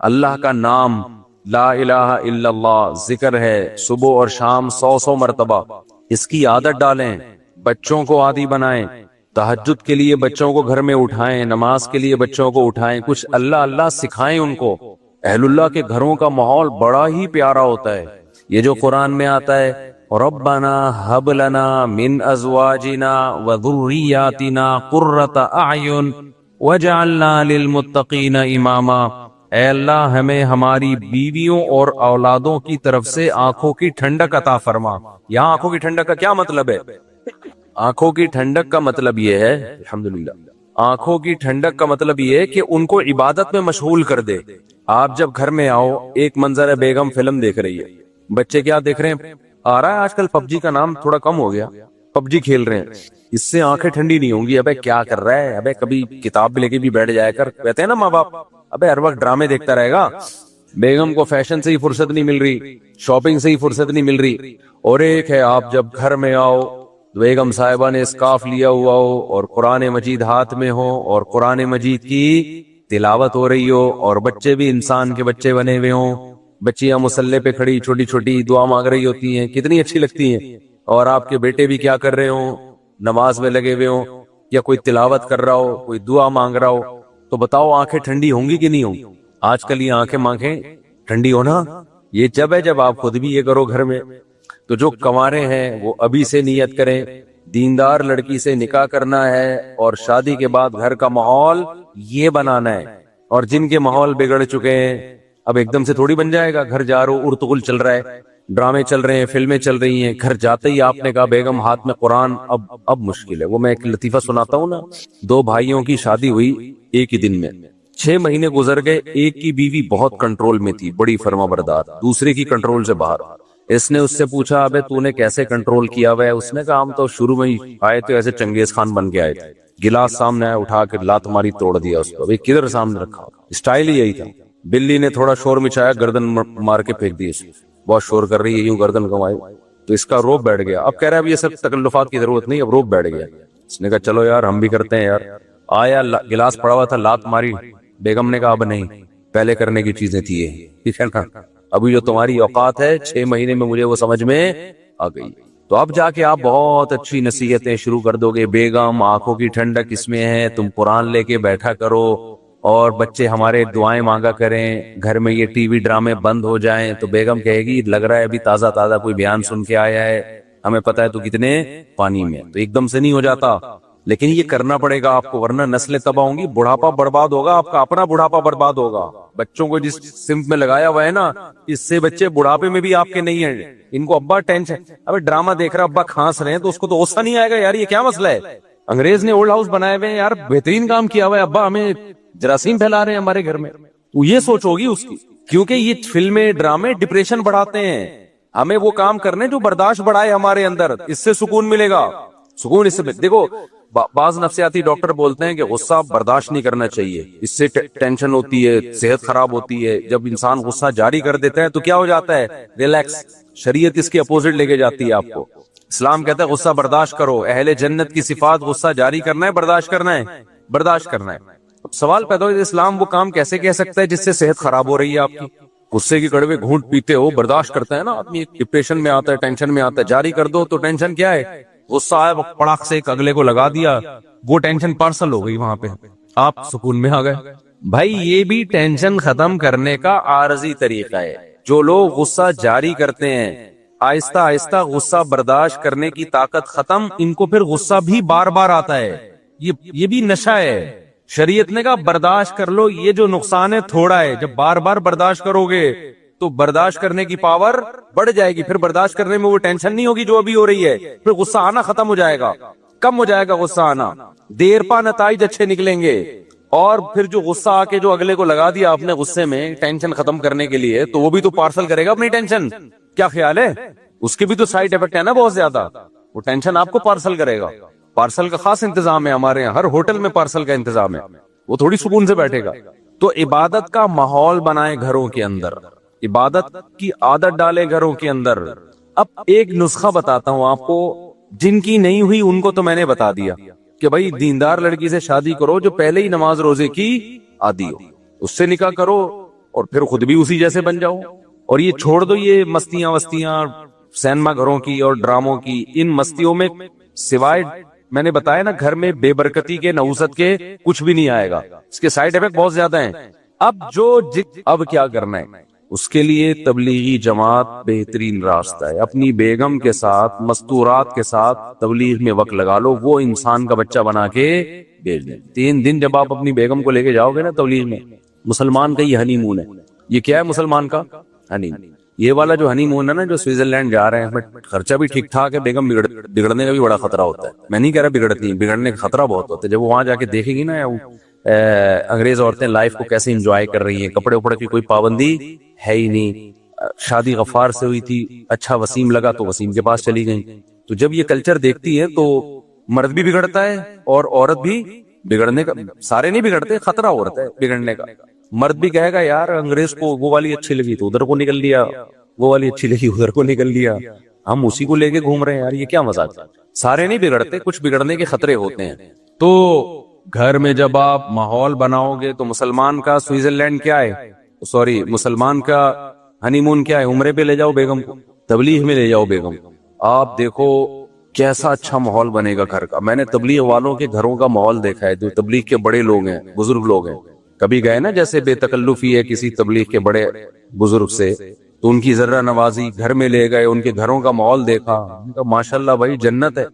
اللہ کا نام لا الہ الا اللہ ذکر ہے صبح اور شام 100 مرتبہ، اس کی عادت ڈالیں، بچوں کو عادی بنائیں، تہجد کے لیے بچوں کو گھر میں اٹھائیں، نماز کے لیے بچوں کو اٹھائیں، کچھ اللہ اللہ سکھائیں ان کو۔ اہل اللہ کے گھروں کا ماحول بڑا ہی پیارا ہوتا ہے۔ یہ جو قرآن میں آتا ہے ربنا ہب لنا من ازواجنا وذریاتنا قرۃ اعین وجعلنا للمتقین اماما، اے اللہ ہمیں ہماری بیویوں اور اولادوں کی طرف سے آنکھوں کی ٹھنڈک عطا فرما۔ یہاں آنکھوں کی ٹھنڈک کا کیا مطلب ہے؟ آنکھوں کی ٹھنڈک کا مطلب یہ ہے، الحمدللہ، آنکھوں کی ٹھنڈک کا مطلب یہ ہے کہ ان کو عبادت میں مشغول کر دے۔ آپ جب گھر میں آؤ، ایک منظر ہے، بیگم فلم دیکھ رہی ہے، بچے کیا دیکھ رہے ہیں؟ آ رہا ہے آج کل پب جی کا نام تھوڑا کم ہو گیا، پب جی کھیل رہے ہیں، اس سے آنکھیں ٹھنڈی نہیں ہوں گی۔ ابے کیا کر رہا ہے؟ ابے کبھی کتاب بھی لے کے بھی بیٹھ جایا کر، کہتے ہیں نا ماں باپ، ابے ہر وقت ڈرامے دیکھتا رہے گا۔ بیگم کو فیشن سے ہی فرصت نہیں مل رہی، شاپنگ سے ہی فرصت نہیں مل رہی۔ اور ایک ہے آپ جب گھر میں آؤ، بیگم صاحبہ نے اسکارف لیا ہوا ہو اور قرآن مجید ہاتھ میں ہو اور قرآن مجید کی تلاوت ہو رہی ہو، اور بچے بھی انسان کے بچے بنے ہوئے ہوں، بچیاں مصلے پہ کھڑی چھوٹی چھوٹی دعا مانگ رہی ہوتی ہیں، کتنی اچھی لگتی ہیں۔ اور آپ کے بیٹے بھی کیا کر رہے ہوں؟ نماز میں لگے ہوئے ہوں، یا کوئی تلاوت کر رہا ہو، کوئی دعا مانگ رہا ہو، تو بتاؤ آنکھیں ٹھنڈی ہوں گی کہ نہیں ہوں گی؟ آج کل یہ آنکھیں ٹھنڈی ہونا یہ جب ہے جب آپ خود بھی یہ کرو گھر میں۔ تو جو کنوارے ہیں وہ ابھی سے نیت کریں، دیندار لڑکی سے نکاح کرنا ہے، اور شادی کے بعد گھر کا ماحول یہ بنانا ہے۔ اور جن کے ماحول بگڑ چکے ہیں، اب ایک دم سے تھوڑی بن جائے گا۔ گھر جا رہو ارتغل چل رہا ہے، ڈرامے چل رہے ہیں، فلمیں چل رہی ہیں، گھر جاتے ہی آپ نے کہا بیگم ہاتھ میں قرآن، اب مشکل ہے۔ وہ میں ایک لطیفہ سناتا ہوں نا، 2 بھائیوں کی شادی ہوئی ایک ہی دن میں، 6 مہینے گزر گئے، ایک کی بیوی بہت کنٹرول میں تھی، بڑی فرما بردار، دوسرے کی کنٹرول سے باہر۔ اس نے اس سے پوچھا ابے تو نے کیسے کنٹرول کیا ہوا ہے؟ اس نے کہا ہم تو شروع میں ہی آئے تھے ایسے چنگیز خان بن کے آئے تھے، گلاس سامنے آیا اٹھا کے لات ماری توڑ دیا اس کو، ابھی کدھر سامنے رکھا، اسٹائل ہی یہی تھا۔ بلی نے تھوڑا شور مچایا، گردن مار کے پھینک دی، بہت شور کر رہی ہے، یوں گردن کمائی، تو اس کا روب بیٹھ گیا۔ اب کہہ رہا ہے اب یہ سب تکلفات کی ضرورت نہیں، اب روب بیٹھ گیا۔ اس نے کہا چلو یار ہم بھی کرتے ہیں یار۔ آیا گلاس پڑا ہوا تھا، لات ماری، بیگم نے کہا اب نہیں، پہلے کرنے کی چیزیں تھی یہ، ٹھیک ہے نا، ابھی جو تمہاری اوقات ہے 6 مہینے میں مجھے وہ سمجھ میں آ گئی۔ تو اب جا کے آپ بہت اچھی نصیحتیں شروع کر دو گے، بیگم آنکھوں کی ٹھنڈک اس میں ہے، تم قرآن لے کے بیٹھا کرو، اور بچے ہمارے دعائیں مانگا کریں، گھر میں یہ ٹی وی ڈرامے بند ہو جائیں۔ تو بیگم کہے گی لگ رہا ہے ابھی تازہ تازہ کوئی بیان سن کے آیا ہے، ہمیں پتہ ہے تو کتنے پانی میں، تو ایک دم سے نہیں ہو جاتا، لیکن یہ کرنا پڑے گا آپ کو، ورنہ نسلیں تباہ ہوں گی، بڑھاپا برباد ہوگا، آپ کا اپنا بڑھاپا برباد ہوگا۔ بچوں کو جس سمت میں لگایا ہوا ہے نا، اس سے بچے بڑھاپے میں بھی آپ کے نہیں ہیں۔ ان کو ابا ٹینشن، اب ڈرامہ دیکھ رہا ابا کھانس رہے ہیں تو اس کو تو غصہ نہیں آئے گا یار یہ کیا مسئلہ ہے؟ انگریز نے اولڈ ہاؤس بنائے ہوئے ہیں یار، بہترین کام کیا ہوا ہے، ابا ہمیں جراثیم پھیلا رہے ہیں ہمارے گھر میں، تو یہ سوچ ہوگی اس کی، کیونکہ یہ فلمیں ڈرامے ڈپریشن بڑھاتے ہیں۔ ہمیں وہ کام کرنے جو برداشت بڑھائے ہمارے اندر، اس سے سکون ملے گا۔ سکون اس سے دیکھو، بعض نفسیاتی ڈاکٹر بولتے ہیں کہ غصہ برداشت نہیں کرنا چاہیے، اس سے ٹینشن ہوتی ہے، صحت خراب ہوتی ہے۔ جب انسان غصہ جاری کر دیتا ہے تو کیا ہو جاتا ہے؟ ریلیکس۔ شریعت اس کی اپوزٹ لے کے جاتی ہے آپ کو، اسلام کہتا ہے غصہ برداشت کرو، اہل جنت کی صفات غصہ جاری کرنا ہے، برداشت کرنا ہے، برداشت کرنا ہے۔ سوال پیدا ہو اسلام وہ کام کیسے کہہ سکتا ہے جس سے صحت خراب ہو رہی ہے آپ کی؟ غصے کی کڑوے گھونٹ پیتے ہو، برداشت کرتا ہے نا آدمی، ڈپریشن میں آتا ہے، ٹینشن میں آتا ہے، جاری کر دو تو ٹینشن کیا ہے؟ غصہ آیا پڑاخ سے ایک اگلے کو لگا دیا، وہ ٹینشن پارسل ہو گئی، وہاں پہ آپ سکون میں آ گئے۔ بھائی یہ بھی ٹینشن ختم کرنے کا عارضی طریقہ ہے۔ جو لوگ غصہ جاری کرتے ہیں، آہستہ آہستہ غصہ برداشت کرنے کی طاقت ختم، ان کو پھر غصہ بھی بار بار آتا ہے، یہ بھی نشہ ہے۔ شریعت نے کہا برداشت کر لو، یہ جو نقصان ہے تھوڑا ہے، جب بار بار برداشت کرو گے تو برداشت کرنے کی پاور بڑھ جائے گی، پھر برداشت کرنے میں وہ ٹینشن نہیں ہوگی جو ابھی ہو رہی ہے، پھر غصہ آنا ختم ہو جائے گا، کم ہو جائے گا غصہ آنا، دیر پا نتائج اچھے نکلیں گے۔ اور پھر جو غصہ آ کے جو اگلے کو لگا دیا آپ نے غصے میں ٹینشن ختم کرنے کے لیے، تو وہ بھی تو پارسل کرے گا اپنی ٹینشن، کیا خیال ہے؟ اس کے بھی تو سائیڈ افیکٹ ہے نا بہت زیادہ، وہ ٹینشن آپ کو پارسل کرے گا۔ پارسل کا خاص انتظام ہے ہمارے یہاں، ہر ہوٹل میں پارسل کا انتظام ہے، وہ تھوڑی سکون سے بیٹھے گا۔ تو عبادت کا ماحول بنائے گھروں کے اندر، عبادت کی عادت ڈالے گھروں کے اندر۔ اب ایک نسخہ بتاتا ہوں آپ کو، جن کی نہیں ہوئی ان کو تو میں نے بتا دیا کہ بھائی دیندار لڑکی سے شادی کرو جو پہلے ہی نماز روزے کی عادی ہو، اس سے نکاح کرو، اور پھر خود بھی اسی جیسے بن جاؤ. اور یہ چھوڑ دو یہ مستیاں وستیاں سینما گھروں کی اور ڈراموں کی. ان مستیوں میں سوائے میں نے بتایا نا گھر میں بے برکتی کے نحوست کے کچھ بھی نہیں آئے گا. اس کے سائیڈ ایفیکٹ بہت زیادہ ہیں. اب کیا کرنا ہے اس کے لیے تبلیغی جماعت بہترین راستہ ہے. اپنی بیگم کے ساتھ مستورات کے ساتھ تبلیغ میں وقت لگا لو, وہ انسان کا بچہ بنا کے بھیج دیں. 3 دن جب آپ اپنی بیگم کو لے کے جاؤ گے نا تبلیغ میں, مسلمان کا یہ ہنی مون ہے. یہ کیا ہے مسلمان کا ہنی مون؟ یہ والا جو ہنی مون ہے نا جو سوئٹزرلینڈ جا رہے ہیں, بٹ خرچہ بھی ٹھیک ٹھاک ہے, بیگم بگڑنے کا بھی بڑا خطرہ ہوتا ہے. میں نہیں کہہ رہا بگڑتی, بگڑنے کا خطرہ بہت ہوتا ہے. جب وہ وہاں جا کے دیکھے گی نا انگریز عورتیں لائف کو کیسے انجوائے کر رہی ہیں, کپڑے وپڑے کی کوئی پابندی ہے ہی نہیں, شادی غفار سے ہوئی تھی, اچھا وسیم لگا تو وسیم کے پاس چلی گئیں. تو جب یہ کلچر دیکھتی ہے تو مرد بھی بگڑتا ہے اور عورت بھی بگڑنے کا, سارے نہیں بگڑتے, خطرہ عورت ہے بگڑنے کا. مرد بھی کہے گا یار انگریز کو وہ والی اچھی لگی تو ادھر کو نکل لیا, وہ والی اچھی لگی ادھر کو نکل لیا, ہم اسی کو لے کے گھوم رہے ہیں یار, یہ کیا مزاج ہے. سارے نہیں بگڑتے, کچھ بگڑنے کے خطرے ہوتے ہیں. تو گھر میں جب آپ ماحول بناؤ گے تو مسلمان کا سوئٹزرلینڈ کیا ہے, سوری مسلمان کا ہنی مون کیا ہے, عمرے پہ لے جاؤ بیگم کو, تبلیغ میں لے جاؤ بیگم کو. آپ دیکھو کیسا اچھا ماحول بنے گا گھر کا. میں نے تبلیغ والوں کے گھروں کا ماحول دیکھا ہے, جو تبلیغ کے بڑے لوگ ہیں, بزرگ لوگ ہیں. کبھی گئے نا جیسے بے تکلفی ہے کسی تبلیغ کے بڑے بزرگ سے, تو ان کی ذرہ نوازی گھر میں لے گئے, ان کے گھروں کا ماحول دیکھا, ماشاءاللہ بھائی جنت ہے.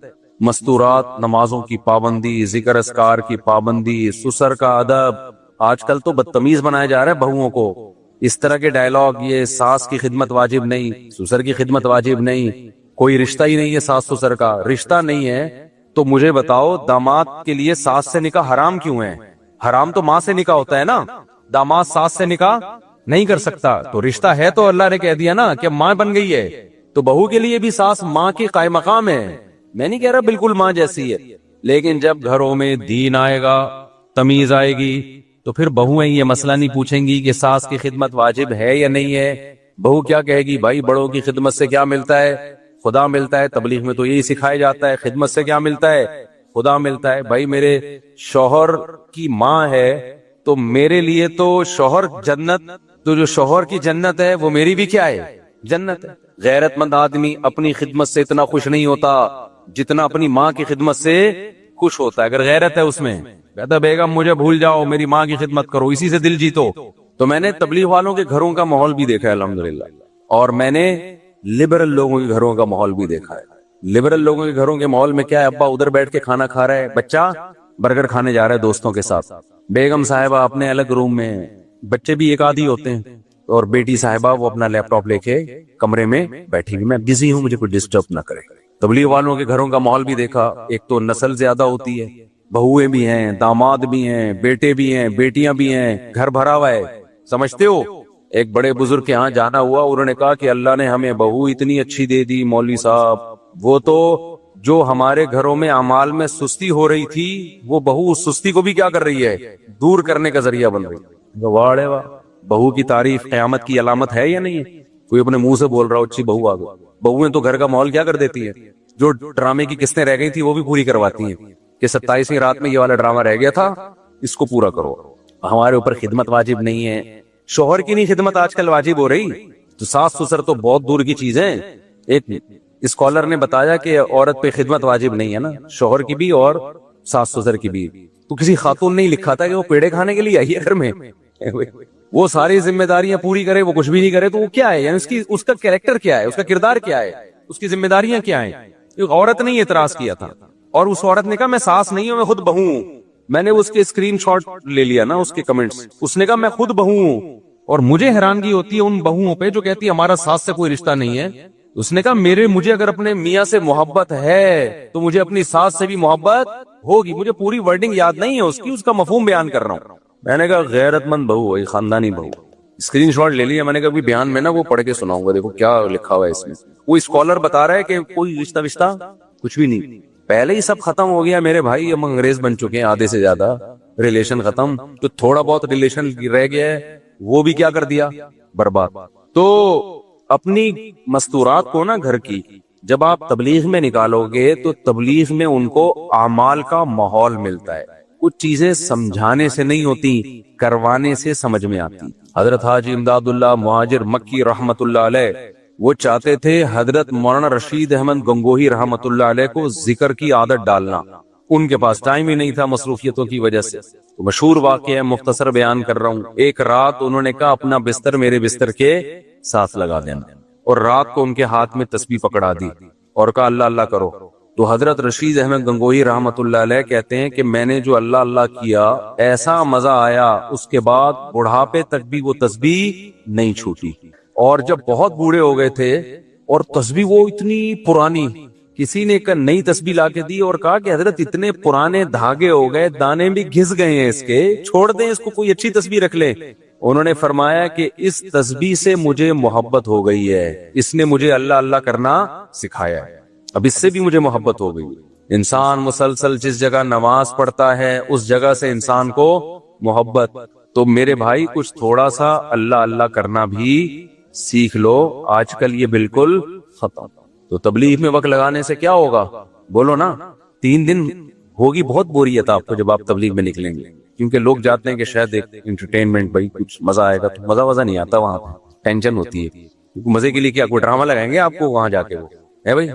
مستورات, نمازوں کی پابندی, ذکر اذکار کی پابندی, سسر کا ادب. آج کل تو بدتمیز بنایا جا رہا ہے بہوؤں کو, اس طرح کے ڈائلاگ, یہ ساس کی خدمت واجب نہیں, سسر کی خدمت واجب نہیں, کوئی رشتہ ہی نہیں ہے ساس سسر کا. رشتہ نہیں ہے تو مجھے بتاؤ داماد کے لیے ساس سے نکاح حرام کیوں ہے؟ حرام تو ماں سے نکاح ہوتا ہے نا, داماد ساس سے نکاح نہیں کر سکتا. تو رشتہ ہے تو اللہ نے کہہ دیا نا کہ ماں بن گئی ہے, تو بہو کے لیے بھی ساس ماں کی قائم مقام ہے. میں نہیں کہہ رہا بالکل ماں جیسی ہے, لیکن جب گھروں میں دین آئے گا, تمیز آئے گی, تو پھر بہویں یہ مسئلہ نہیں پوچھیں گی کہ ساس کی خدمت واجب ہے یا نہیں ہے. بہو کیا کہے گی, بھائی بڑوں کی خدمت سے کیا ملتا ہے, خدا ملتا ہے. تبلیغ میں تو یہی سکھایا جاتا ہے, خدمت سے کیا ملتا ہے, خدا ملتا ہے. بھائی میرے شوہر کی ماں ہے تو میرے لیے تو شوہر جنت, تو جو شوہر کی جنت ہے وہ میری بھی کیا ہے, جنت ہے. غیرت مند آدمی اپنی خدمت سے اتنا خوش نہیں ہوتا جتنا اپنی ماں کی خدمت سے خوش ہوتا ہے. اگر غیرت ہے اس میں, کہتا بیگم مجھے بھول جاؤ, میری ماں کی خدمت کرو, اسی سے دل جیتو. تو میں نے تبلیغ والوں کے گھروں کا ماحول بھی دیکھا ہے الحمدللہ, اور میں نے لبرل لوگوں کے گھروں کا ماحول بھی دیکھا ہے. لبرل لوگوں کے گھروں کے ماحول میں کیا ہے, ابا ادھر بیٹھ کے کھانا کھا رہا ہے, بچہ برگر کھانے جا رہا ہے دوستوں کے ساتھ, بیگم صاحبہ اپنے الگ روم میں, بچے بھی ایک آدھی ہوتے ہیں, اور بیٹی صاحبہ وہ اپنا لیپ ٹاپ لے کے کمرے میں بیٹھی ہوئی, میں بزی ہوں مجھے کوئی ڈسٹرب نہ کرے. تبلیغ والوں کے گھروں کا ماحول بھی دیکھا. ایک تو نسل زیادہ ہوتی ہے, بہویں بھی ہیں, داماد بھی ہیں, بیٹے بھی ہیں, بیٹیاں بھی ہیں, گھر بھرا ہوا ہے. سمجھتے ہو, ایک بڑے بزرگ کے ہاں جانا ہوا, انہوں نے کہا کہ اللہ نے ہمیں بہو اتنی اچھی دے دی مولوی صاحب, وہ تو جو ہمارے گھروں میں اعمال میں سستی ہو رہی تھی, وہ بہو اس سستی کو بھی کیا کر رہی ہے, دور کرنے کا ذریعہ بن رہی ہے. واہ واہ, بہو کی تعریف قیامت کی علامت ہے یا نہیں ہے؟ کوئی اپنے منہ سے بول رہا ہو اچھی بہو آ گئی. بہویں تو گھر کا ماحول کیا کر دیتی ہے, جو ڈرامے کی قسطیں رہ گئی تھی وہ بھی پوری کرواتی ہیں کہ 27ویں رات میں یہ والا ڈرامہ رہ گیا تھا, اس کو پورا کرو. ہمارے اوپر خدمت واجب نہیں ہے, شوہر کی نہیں خدمت آج کل واجب ہو رہی, تو ساس سسر تو بہت دور کی چیز ہے. ایک اسکالر نے بتایا کہ عورت پہ خدمت واجب نہیں ہے نا, شوہر کی بھی اور ساس سسر کی بھی. تو کسی خاتون نے ہی لکھا تھا کہ وہ پیڑے کھانے کے لیے آئی ہے گھر میں, وہ ساری ذمہ داریاں پوری کرے, وہ کچھ بھی نہیں کرے, تو وہ کیا ہے, یعنی اس کا کیریکٹر کیا ہے, اس کا کردار کیا ہے, اس کی ذمہ داریاں کیا ہیں. ایک عورت نے اعتراض کیا تھا, اور اس عورت نے کہا میں ساس نہیں ہوں, میں خود بہو ہوں. میں نے اس کے اسکرین شاٹ لے لیا نا, اس کے کمنٹس. اس نے کہا میں خود بہو ہوں, اور مجھے حیرانگی ہوتی ہے ان بہوؤں پہ جو کہتی ہے ہمارا ساس سے کوئی رشتہ نہیں ہے. اس نے کہا مجھے اگر اپنے میاں سے محبت ہے تو مجھے اپنی ساس سے بھی محبت ہوگی. مجھے پوری ورڈنگ یاد نہیں ہے اس کی, اس کا مفہوم بیان کر رہا ہوں. میں نے کہا غیرت مند بہو ہے, خاندانی بہو. اسکرین شاٹ لے لیا, میں نے کہا بیان میں نا وہ پڑھ کے سناؤں گا, دیکھو کیا لکھا ہوا ہے اس میں. وہ اسکالر بتا رہا ہے کہ کوئی رشتہ کچھ بھی نہیں, پہلے ہی سب ختم ہو گیا میرے بھائی. ہم انگریز بن چکے ہیں, آدھے سے زیادہ ریلیشن ختم, تو تھوڑا بہت ریلیشن رہ گیا ہے وہ بھی کیا کر دیا, برباد. تو اپنی مستورات کو نا گھر کی جب آپ تبلیغ میں نکالو گے تو تبلیغ میں ان کو اعمال کا ماحول ملتا ہے. کچھ چیزیں سمجھانے سے نہیں ہوتی, کروانے سے سمجھ میں آتی. حضرت حاجی امداد اللہ مہاجر مکی رحمت اللہ علیہ وہ چاہتے تھے حضرت مولانا رشید احمد گنگوہی رحمت اللہ علیہ کو ذکر کی عادت ڈالنا، ان کے پاس ٹائم ہی نہیں تھا مصروفیتوں کی وجہ سے۔ تو مشہور واقعہ ہے، مختصر بیان کر رہا ہوں۔ ایک رات انہوں نے کہا اپنا بستر میرے بستر کے ساتھ لگا دینا، اور رات کو ان کے ہاتھ میں تسبیح پکڑا دی اور کہا اللہ اللہ کرو۔ تو حضرت رشید احمد گنگوہی رحمت اللہ علیہ کہتے ہیں کہ میں نے جو اللہ اللہ کیا ایسا مزہ آیا، اس کے بعد بڑھاپے تک بھی وہ تسبیح نہیں چھوٹی۔ اور جب بہت بوڑھے ہو گئے تھے اور تسبیح وہ اتنی پرانی، کسی نے ایک نئی تسبیح لا کے دی اور کہا کہ حضرت اتنے پرانے دھاگے ہو گئے، دانے بھی گھس گئے ہیں اس کے، چھوڑ دیں اس کو، کوئی اچھی تسبیح رکھ لیں۔ انہوں نے فرمایا کہ اس تسبیح سے مجھے محبت ہو گئی ہے، اس نے مجھے اللہ اللہ کرنا سکھایا ہے، اب اس سے بھی مجھے محبت ہو گئی۔ انسان مسلسل جس جگہ نماز پڑھتا ہے اس جگہ سے انسان کو محبت۔ تو میرے بھائی کچھ تھوڑا سا اللہ اللہ کرنا بھی سیکھ لو، آج کل یہ بالکل ختم۔ تو تبلیغ میں وقت لگانے سے کیا ہوگا؟ بولو نا، 3 دن ہوگی بہت بوریت آپ کو جب آپ تبلیغ میں نکلیں گے، کیونکہ لوگ جاتے ہیں کہ شاید ایک انٹرٹینمنٹ، بھائی کچھ مزہ آئے گا، تو مزہ نہیں آتا، وہاں ٹینشن ہوتی ہے۔ مزے کے لیے کیا کوئی ڈرامہ لگائیں گے آپ کو وہاں جا کے؟ وہ ہے بھائی،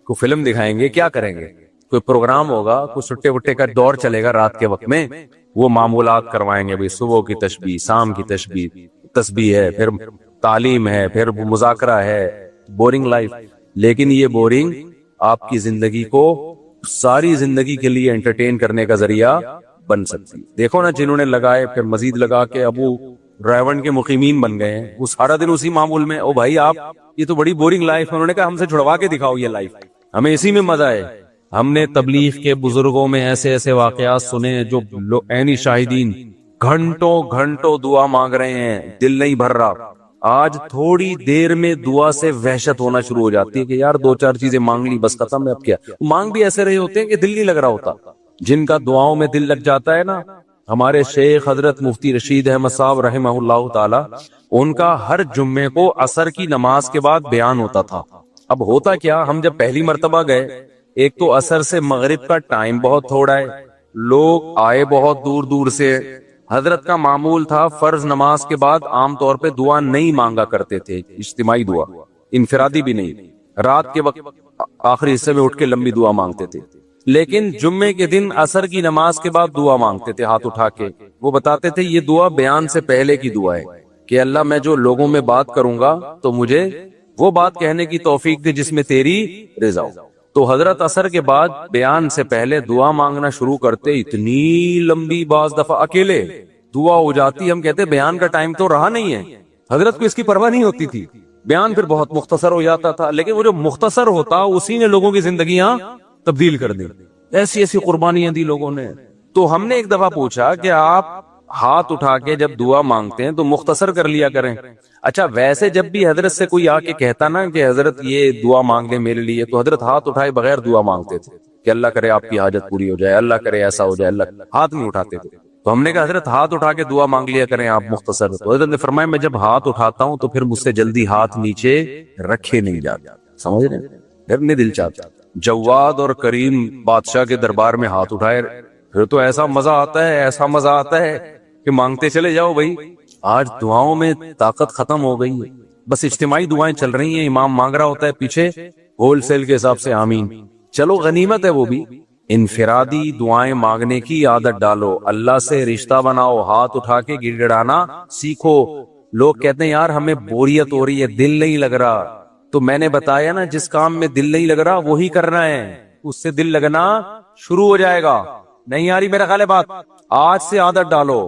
کوئی فلم دکھائیں گے، کیا کریں گے؟ کوئی پروگرام ہوگا، کوئی سٹے وٹے کا دور چلے گا رات کے وقت میں، وہ معمولات کروائیں گے، بھائی صبح کی تسبیح، شام کی تسبیح ہے، پھر تعلیم ہے، پھر مذاکرہ ہے، بورنگ لائف۔ لیکن یہ بورنگ آپ کی زندگی کو ساری زندگی کے لیے انٹرٹین کرنے کا ذریعہ بن سکتی ہے۔ دیکھو نا، جنہوں نے لگائے پھر مزید لگا کے ابو ریون کے مقیمین بن گئے ہیں، وہ سارا دن اسی معمول میں۔ او بھائی آپ، یہ تو بڑی بورنگ لائف ہے۔ انہوں نے کہا ہم سے چھڑوا کے دکھاؤ یہ لائف، ہمیں اسی میں مزہ ہے۔ ہم نے تبلیغ کے بزرگوں میں ایسے ایسے واقعات سنے جو عینی شاہدین گھنٹوں گھنٹوں دعا مانگ رہے ہیں، دل نہیں بھر رہا۔ آج تھوڑی دیر میں دعا سے وحشت ہونا شروع ہو جاتی ہے کہ یار 2-4 چیزیں مانگ لی بس ختم ہے، اب کیا؟ مانگ بھی ایسے رہے ہوتے ہیں کہ دل نہیں لگ رہا ہوتا۔ جن کا دعاؤں میں دل لگ جاتا ہے نا، ہمارے شیخ حضرت مفتی رشید احمد صاحب رحمہ اللہ تعالی، ان کا ہر جمعے کو عصر کی نماز کے بعد بیان ہوتا تھا۔ اب ہوتا کیا، ہم جب پہلی مرتبہ گئے، ایک تو عصر سے مغرب کا ٹائم بہت تھوڑا ہے، لوگ آئے بہت دور دور سے۔ حضرت کا معمول تھا فرض نماز کے بعد عام طور پہ دعا نہیں مانگا کرتے تھے، اجتماعی دعا، انفرادی بھی نہیں، رات کے وقت آخری حصے میں اٹھ کے لمبی دعا مانگتے تھے۔ لیکن جمعے کے دن عصر کی نماز کے بعد دعا مانگتے تھے ہاتھ اٹھا کے۔ وہ بتاتے تھے یہ دعا بیان سے پہلے کی دعا ہے کہ اللہ میں جو لوگوں میں بات کروں گا تو مجھے وہ بات کہنے کی توفیق دے جس میں تیری رضا ہو۔ تو حضرت عصر کے بعد بیان سے پہلے دعا مانگنا شروع کرتے، اتنی لمبی، بعض دفعہ اکیلے دعا ہو جاتی، ہم کہتے بیان کا ٹائم تو رہا نہیں ہے۔ حضرت کو اس کی پرواہ نہیں ہوتی تھی، بیان پھر بہت مختصر ہو جاتا تھا، لیکن وہ جو مختصر ہوتا اسی نے لوگوں کی زندگیاں تبدیل کر دی، ایسی ایسی قربانیاں دی لوگوں نے۔ تو ہم نے ایک دفعہ پوچھا کہ آپ ہاتھ اٹھا کے جب دعا مانگتے ہیں تو مختصر کر لیا کریں۔ اچھا ویسے جب بھی حضرت سے کوئی آ کے کہتا نا کہ حضرت یہ دعا مانگ لیں میرے لیے، تو حضرت ہاتھ اٹھائے بغیر دعا مانگتے تھے کہ اللہ کرے آپ کی حاجت پوری ہو جائے، اللہ کرے ایسا ہو جائے، اللہ، ہاتھ نہیں اٹھاتے تھے۔ تو ہم نے کہا حضرت ہاتھ اٹھا کے دعا مانگ لیا کریں آپ مختصر۔ تو حضرت نے فرمایا میں جب ہاتھ اٹھاتا ہوں تو پھر مجھ سے جلدی ہاتھ نیچے رکھے نہیں جاتا، سمجھ رہے ہیں؟ پھر نہیں دل چاہتا جواد اور کریم بادشاہ کے دربار میں ہاتھ اٹھائے، پھر تو ایسا مزہ آتا ہے، ایسا مزہ آتا ہے کہ مانگتے چلے جاؤ بھائی۔ آج دعاؤں میں طاقت ختم ہو گئی ہے، بس اجتماعی دعائیں چل رہی ہیں، امام مانگ رہا ہوتا ہے پیچھے ہول سیل کے حساب سے آمین، چلو غنیمت ہے وہ بھی۔ انفرادی دعائیں مانگنے کی عادت ڈالو، اللہ سے رشتہ بناؤ، ہاتھ اٹھا کے گڑ گڑانا سیکھو۔ لوگ کہتے ہیں یار ہمیں بوریت ہو رہی ہے، دل نہیں لگ رہا، تو میں نے بتایا نا جس کام میں دل نہیں لگ رہا وہی کرنا ہے، اس سے دل لگنا شروع ہو جائے گا۔ نہیں آ رہی میرا خیال ہے بات؟ آج سے عادت ڈالو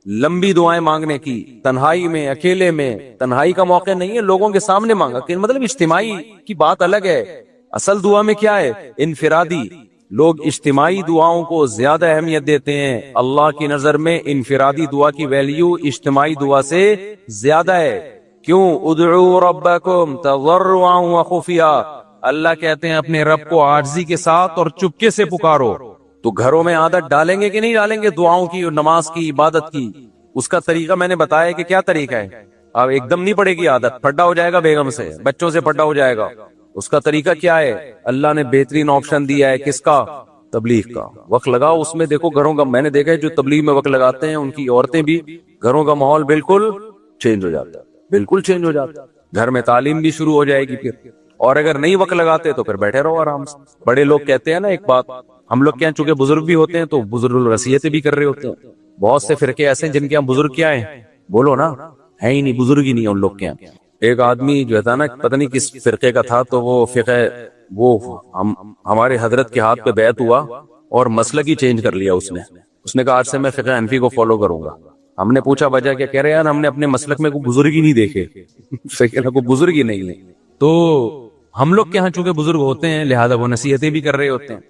لمبی دعائیں مانگنے کی، تنہائی میں، اکیلے میں۔ تنہائی کا موقع نہیں ہے، لوگوں کے سامنے مانگا کہ مطلب اجتماعی کی بات الگ ہے، اصل دعا میں کیا ہے؟ انفرادی۔ لوگ اجتماعی دعاؤں کو زیادہ اہمیت دیتے ہیں، اللہ کی نظر میں انفرادی دعا کی ویلیو اجتماعی دعا سے زیادہ ہے۔ کیوں؟ ادعوا ربکم تضرعا وخفیا، اللہ کہتے ہیں اپنے رب کو عاجزی کے ساتھ اور چپکے سے پکارو۔ تو گھروں میں عادت ڈالیں گے کہ نہیں ڈالیں گے دعاؤں کی اور نماز کی، عبادت کی؟ اس کا طریقہ میں نے بتایا کہ کیا طریقہ ہے۔ اب ایک دم نہیں پڑے گی عادت، پھڈا ہو جائے گا بیگم سے، بچوں سے پھڈا ہو جائے گا۔ اس کا طریقہ کیا ہے؟ اللہ نے بہترین آپشن دیا ہے، کس کا؟ تبلیغ کا۔ وقت لگاؤ اس میں، دیکھو گھروں کا، میں نے دیکھا ہے جو تبلیغ میں وقت لگاتے ہیں ان کی عورتیں بھی، گھروں کا ماحول بالکل چینج ہو جاتا ہے, بالکل چینج ہو جاتا ہے. گھر میں تعلیم بھی شروع ہو جائے گی پھر, اور اگر نہیں وقت لگاتے تو پھر بیٹھے رہو آرام سے. بڑے لوگ کہتے ہیں نا ایک بات, ہم لوگ کیا چونکہ بزرگ بھی ہوتے ہیں تو بزرگ نصیحتیں بھی کر رہے ہوتے ہیں. بہت سے فرقے ایسے ہیں جن کے یہاں بزرگ کیا ہیں, بولو نا, ہے ہی نہیں, بزرگ ہی نہیں ہے ان لوگ کے یہاں. ایک آدمی جو تھا نا, پتہ نہیں کس فرقے کا تھا, تو وہ فقہ وہ ہمارے حضرت کے ہاتھ پہ بیعت ہوا اور مسلک ہی چینج کر لیا اس نے کہا آج سے میں فقہ حنفی کو فالو کروں گا. ہم نے پوچھا وجہ کیا, کہہ رہے یار ہم نے اپنے مسلک میں کوئی بزرگ ہی نہیں دیکھے, فقہ کو بزرگ ہی نہیں. تو ہم لوگ کے ہاں چونکہ بزرگ ہوتے ہیں لہذا وہ نصیحتیں بھی کر رہے ہوتے ہیں,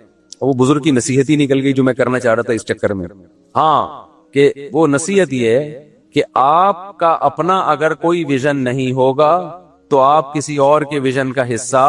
وہ بزرگ کی نصیحت ہی نکل گئی جو میں کرنا چاہ رہا تھا اس چکر میں. ہاں کہ وہ نصیحت یہ ہے کہ آپ کا اپنا اگر کوئی ویژن نہیں ہوگا تو آپ کسی اور کے ویژن کا حصہ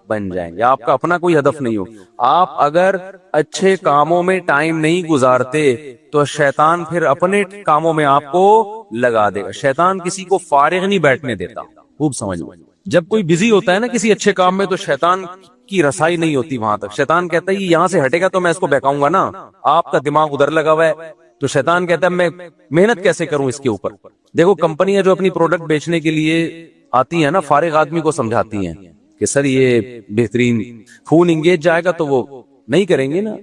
بن جائیں گے. آپ کا اپنا کوئی ہدف نہیں ہو, آپ اگر اچھے کاموں میں ٹائم نہیں گزارتے تو شیطان پھر اپنے کاموں میں آپ کو لگا دے گا. شیطان کسی کو فارغ نہیں بیٹھنے دیتا, خوب سمجھ لو. جب کوئی بزی ہوتا ہے نا کسی اچھے کام میں تو شیطان کی رسائی نہیں ہوتی وہاں تک. شیطان کہتا ہے یہ یہاں سے ہٹے گا تو میں اس کو بہکاؤں گا نا, آپ کا دماغ ادھر لگا ہوا ہے. تو شیطان کہتا ہے میں محنت کیسے کروں اس کے اوپر. دیکھو کمپنیاں جو اپنی پروڈکٹ بیچنے کے لیے آتی ہیں نا, فارغ آدمی کو سمجھاتی ہیں کہ سر یہ بہترین فون انگیج جائے گا, تو وہ نہیں کریں گے نا.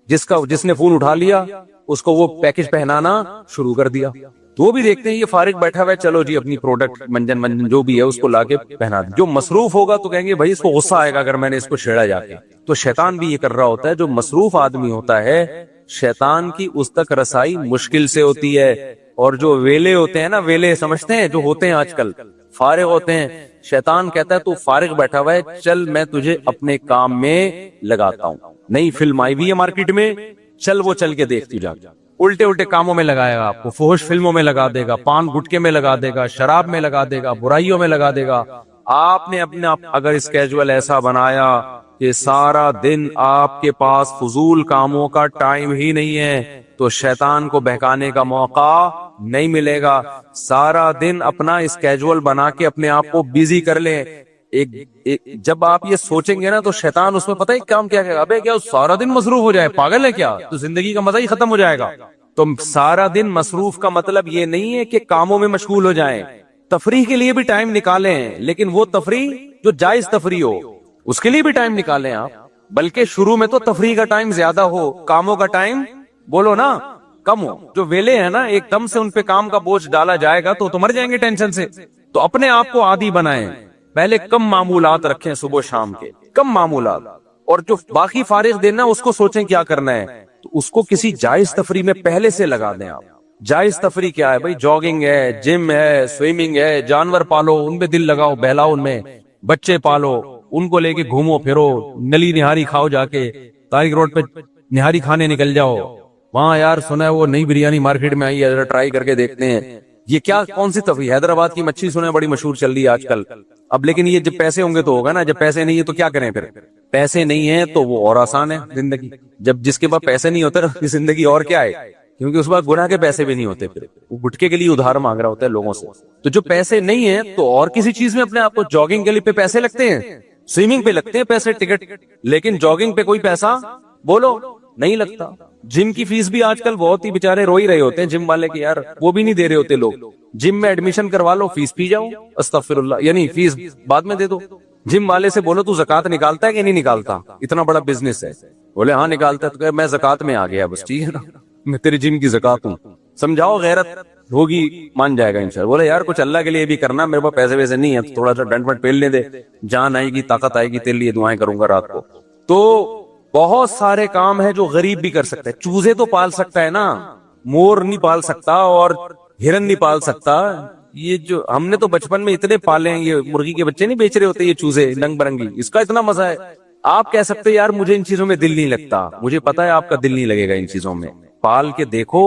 جس نے فون اٹھا لیا اس کو وہ پیکج پہنانا شروع کر دیا, تو وہ بھی دیکھتے ہیں یہ فارغ بیٹھا ہوا ہے, چلو جی اپنی پروڈکٹ منجن جو بھی ہے اس کو لا کے پہنا دیں. جو مصروف ہوگا تو کہیں گے بھائی اس کو غصہ آئے گا اگر میں نے اس کو چھیڑا جا کے. تو شیطان بھی یہ کر رہا ہوتا ہے, جو مصروف آدمی ہوتا ہے شیطان کی اس تک رسائی مشکل سے ہوتی ہے, اور جو ویلے ہوتے ہیں نا, ویلے سمجھتے ہیں جو ہوتے ہیں آج کل, فارغ ہوتے ہیں, شیطان کہتا ہے تو فارغ بیٹھا ہوا ہے, چل میں تجھے اپنے کام میں لگاتا ہوں. نئی فلم آئی ہوئی ہے مارکیٹ میں, چل وہ چل کے دیکھتی جا. الٹے کاموں میں لگائے گا آپ کو, فحش فلموں میں لگا دے گا, پان گٹکے میں لگا دے گا, شراب میں لگا دے گا, برائیوں میں لگا دے گا. آپ نے اپنے اگر اسکیجول ایسا بنایا کہ سارا دن آپ کے پاس فضول کاموں کا ٹائم ہی نہیں ہے تو شیطان کو بہکانے کا موقع نہیں ملے گا. سارا دن اپنا اسکیجول بنا کے اپنے آپ کو بیزی کر لیں. جب آپ یہ سوچیں گے نا تو شیطان اس میں پتہ ہے کام کیا کہے گا, ابے کیا سارا دن مصروف ہو جائے, پاگل ہے کیا, تو زندگی کا مزہ ہی ختم ہو جائے گا. تو سارا دن مصروف کا مطلب یہ نہیں ہے کہ کاموں میں مشغول ہو جائیں, تفریح کے لیے بھی ٹائم نکالیں, لیکن وہ تفریح جو جائز تفریح ہو اس کے لیے بھی ٹائم نکالیں آپ. بلکہ شروع میں تو تفریح کا ٹائم زیادہ ہو, کاموں کا ٹائم بولو نا کم ہو. جو ویلے ہیں نا ایک دم سے ان پہ کام کا بوجھ ڈالا جائے گا تو مر جائیں گے ٹینشن سے. تو اپنے آپ کو عادی بنائیں, پہلے کم معمولات رکھیں صبح شام کے, کم معمولات, اور جو باقی فارغ دینا اس کو سوچیں کیا کرنا ہے, تو اس کو کسی جائز تفریح میں پہلے سے لگا دیں آپ. جائز تفریح کیا ہے بھائی, جاگنگ ہے, جم ہے, سوئمنگ ہے, جانور پالو ان پہ دل لگاؤ بہلاؤ, ان میں بچے پالو, ان کو لے کے گھومو پھرو, نلی نہاری کھاؤ, جا کے تاریخ روڈ پہ نہاری کھانے نکل جاؤ, وہاں یار سنا ہے وہ نئی بریانی مارکیٹ میں آئی ہے, ذرا ٹرائی کر کے دیکھتے ہیں. یہ کیا کون سی تفریح, حیدرآباد کی مچھلی سنا ہے بڑی مشہور چل رہی ہے آج کل. اب لیکن یہ جب پیسے ہوں گے تو ہوگا نا, جب پیسے نہیں ہے تو کیا کریں پھر. پیسے نہیں ہے تو وہ اور آسان ہے زندگی, جب جس کے پاس پیسے نہیں ہوتے زندگی اور کیا ہے, کیونکہ اس بات گناہ کے پیسے بھی نہیں ہوتے, پھر وہ گٹکے کے لیے ادھار مانگ رہا ہوتا ہے لوگوں سے. تو جو پیسے نہیں ہیں تو اور کسی چیز میں اپنے آپ کو, جاگنگ کے لیے پہ پیسے لگتے ہیں, سوئمنگ پہ لگتے ہیں پیسے ٹکٹ, لیکن جاگنگ پہ کوئی پیسہ بولو نہیں لگتا. جم کی فیس بھی آج کل بہت ہی بیچارے رو ہی رہے ہوتے ہیں جم والے کے, یار وہ بھی نہیں دے رہے ہوتے لوگ. جم میں ایڈمیشن کروا لو, فیس پی جاؤ, استغفر اللہ, یعنی فیس بعد میں دے دو. جم والے سے بولو تو زکات نکالتا ہے کہ نہیں نکالتا, اتنا بڑا بزنس ہے, بولے ہاں نکالتا ہے, تو میں زکات میں آ گیا بس, ٹھیک ہے نا, میں تیری جم کی زکات ہوں. سمجھاؤ, غیرت ہوگی, مان جائے گا انشاءاللہ. بولے یار کچھ اللہ کے لیے بھی کرنا, میرے پاس پیسے ویسے نہیں ہے, تو تھوڑا سا ڈنڈ پٹ پیلنے دے, جان آئے گی طاقت آئے گی, تیرے لیے دعائیں کروں گا رات کو. تو بہت سارے کام ہیں جو غریب بھی کر سکتے ہیں. چوزے تو پال سکتا ہے نا, مور نہیں پال سکتا اور ہرن نہیں پال سکتا. یہ جو ہم نے تو بچپن میں اتنے پالے ہیں, یہ مرغی کے بچے نہیں بیچ رہے ہوتے یہ چوزے رنگ برنگی, اس کا اتنا مزہ ہے. آپ کہہ سکتے یار مجھے ان چیزوں میں دل نہیں لگتا, مجھے پتا ہے آپ کا دل نہیں لگے گا ان چیزوں میں, پال کے دیکھو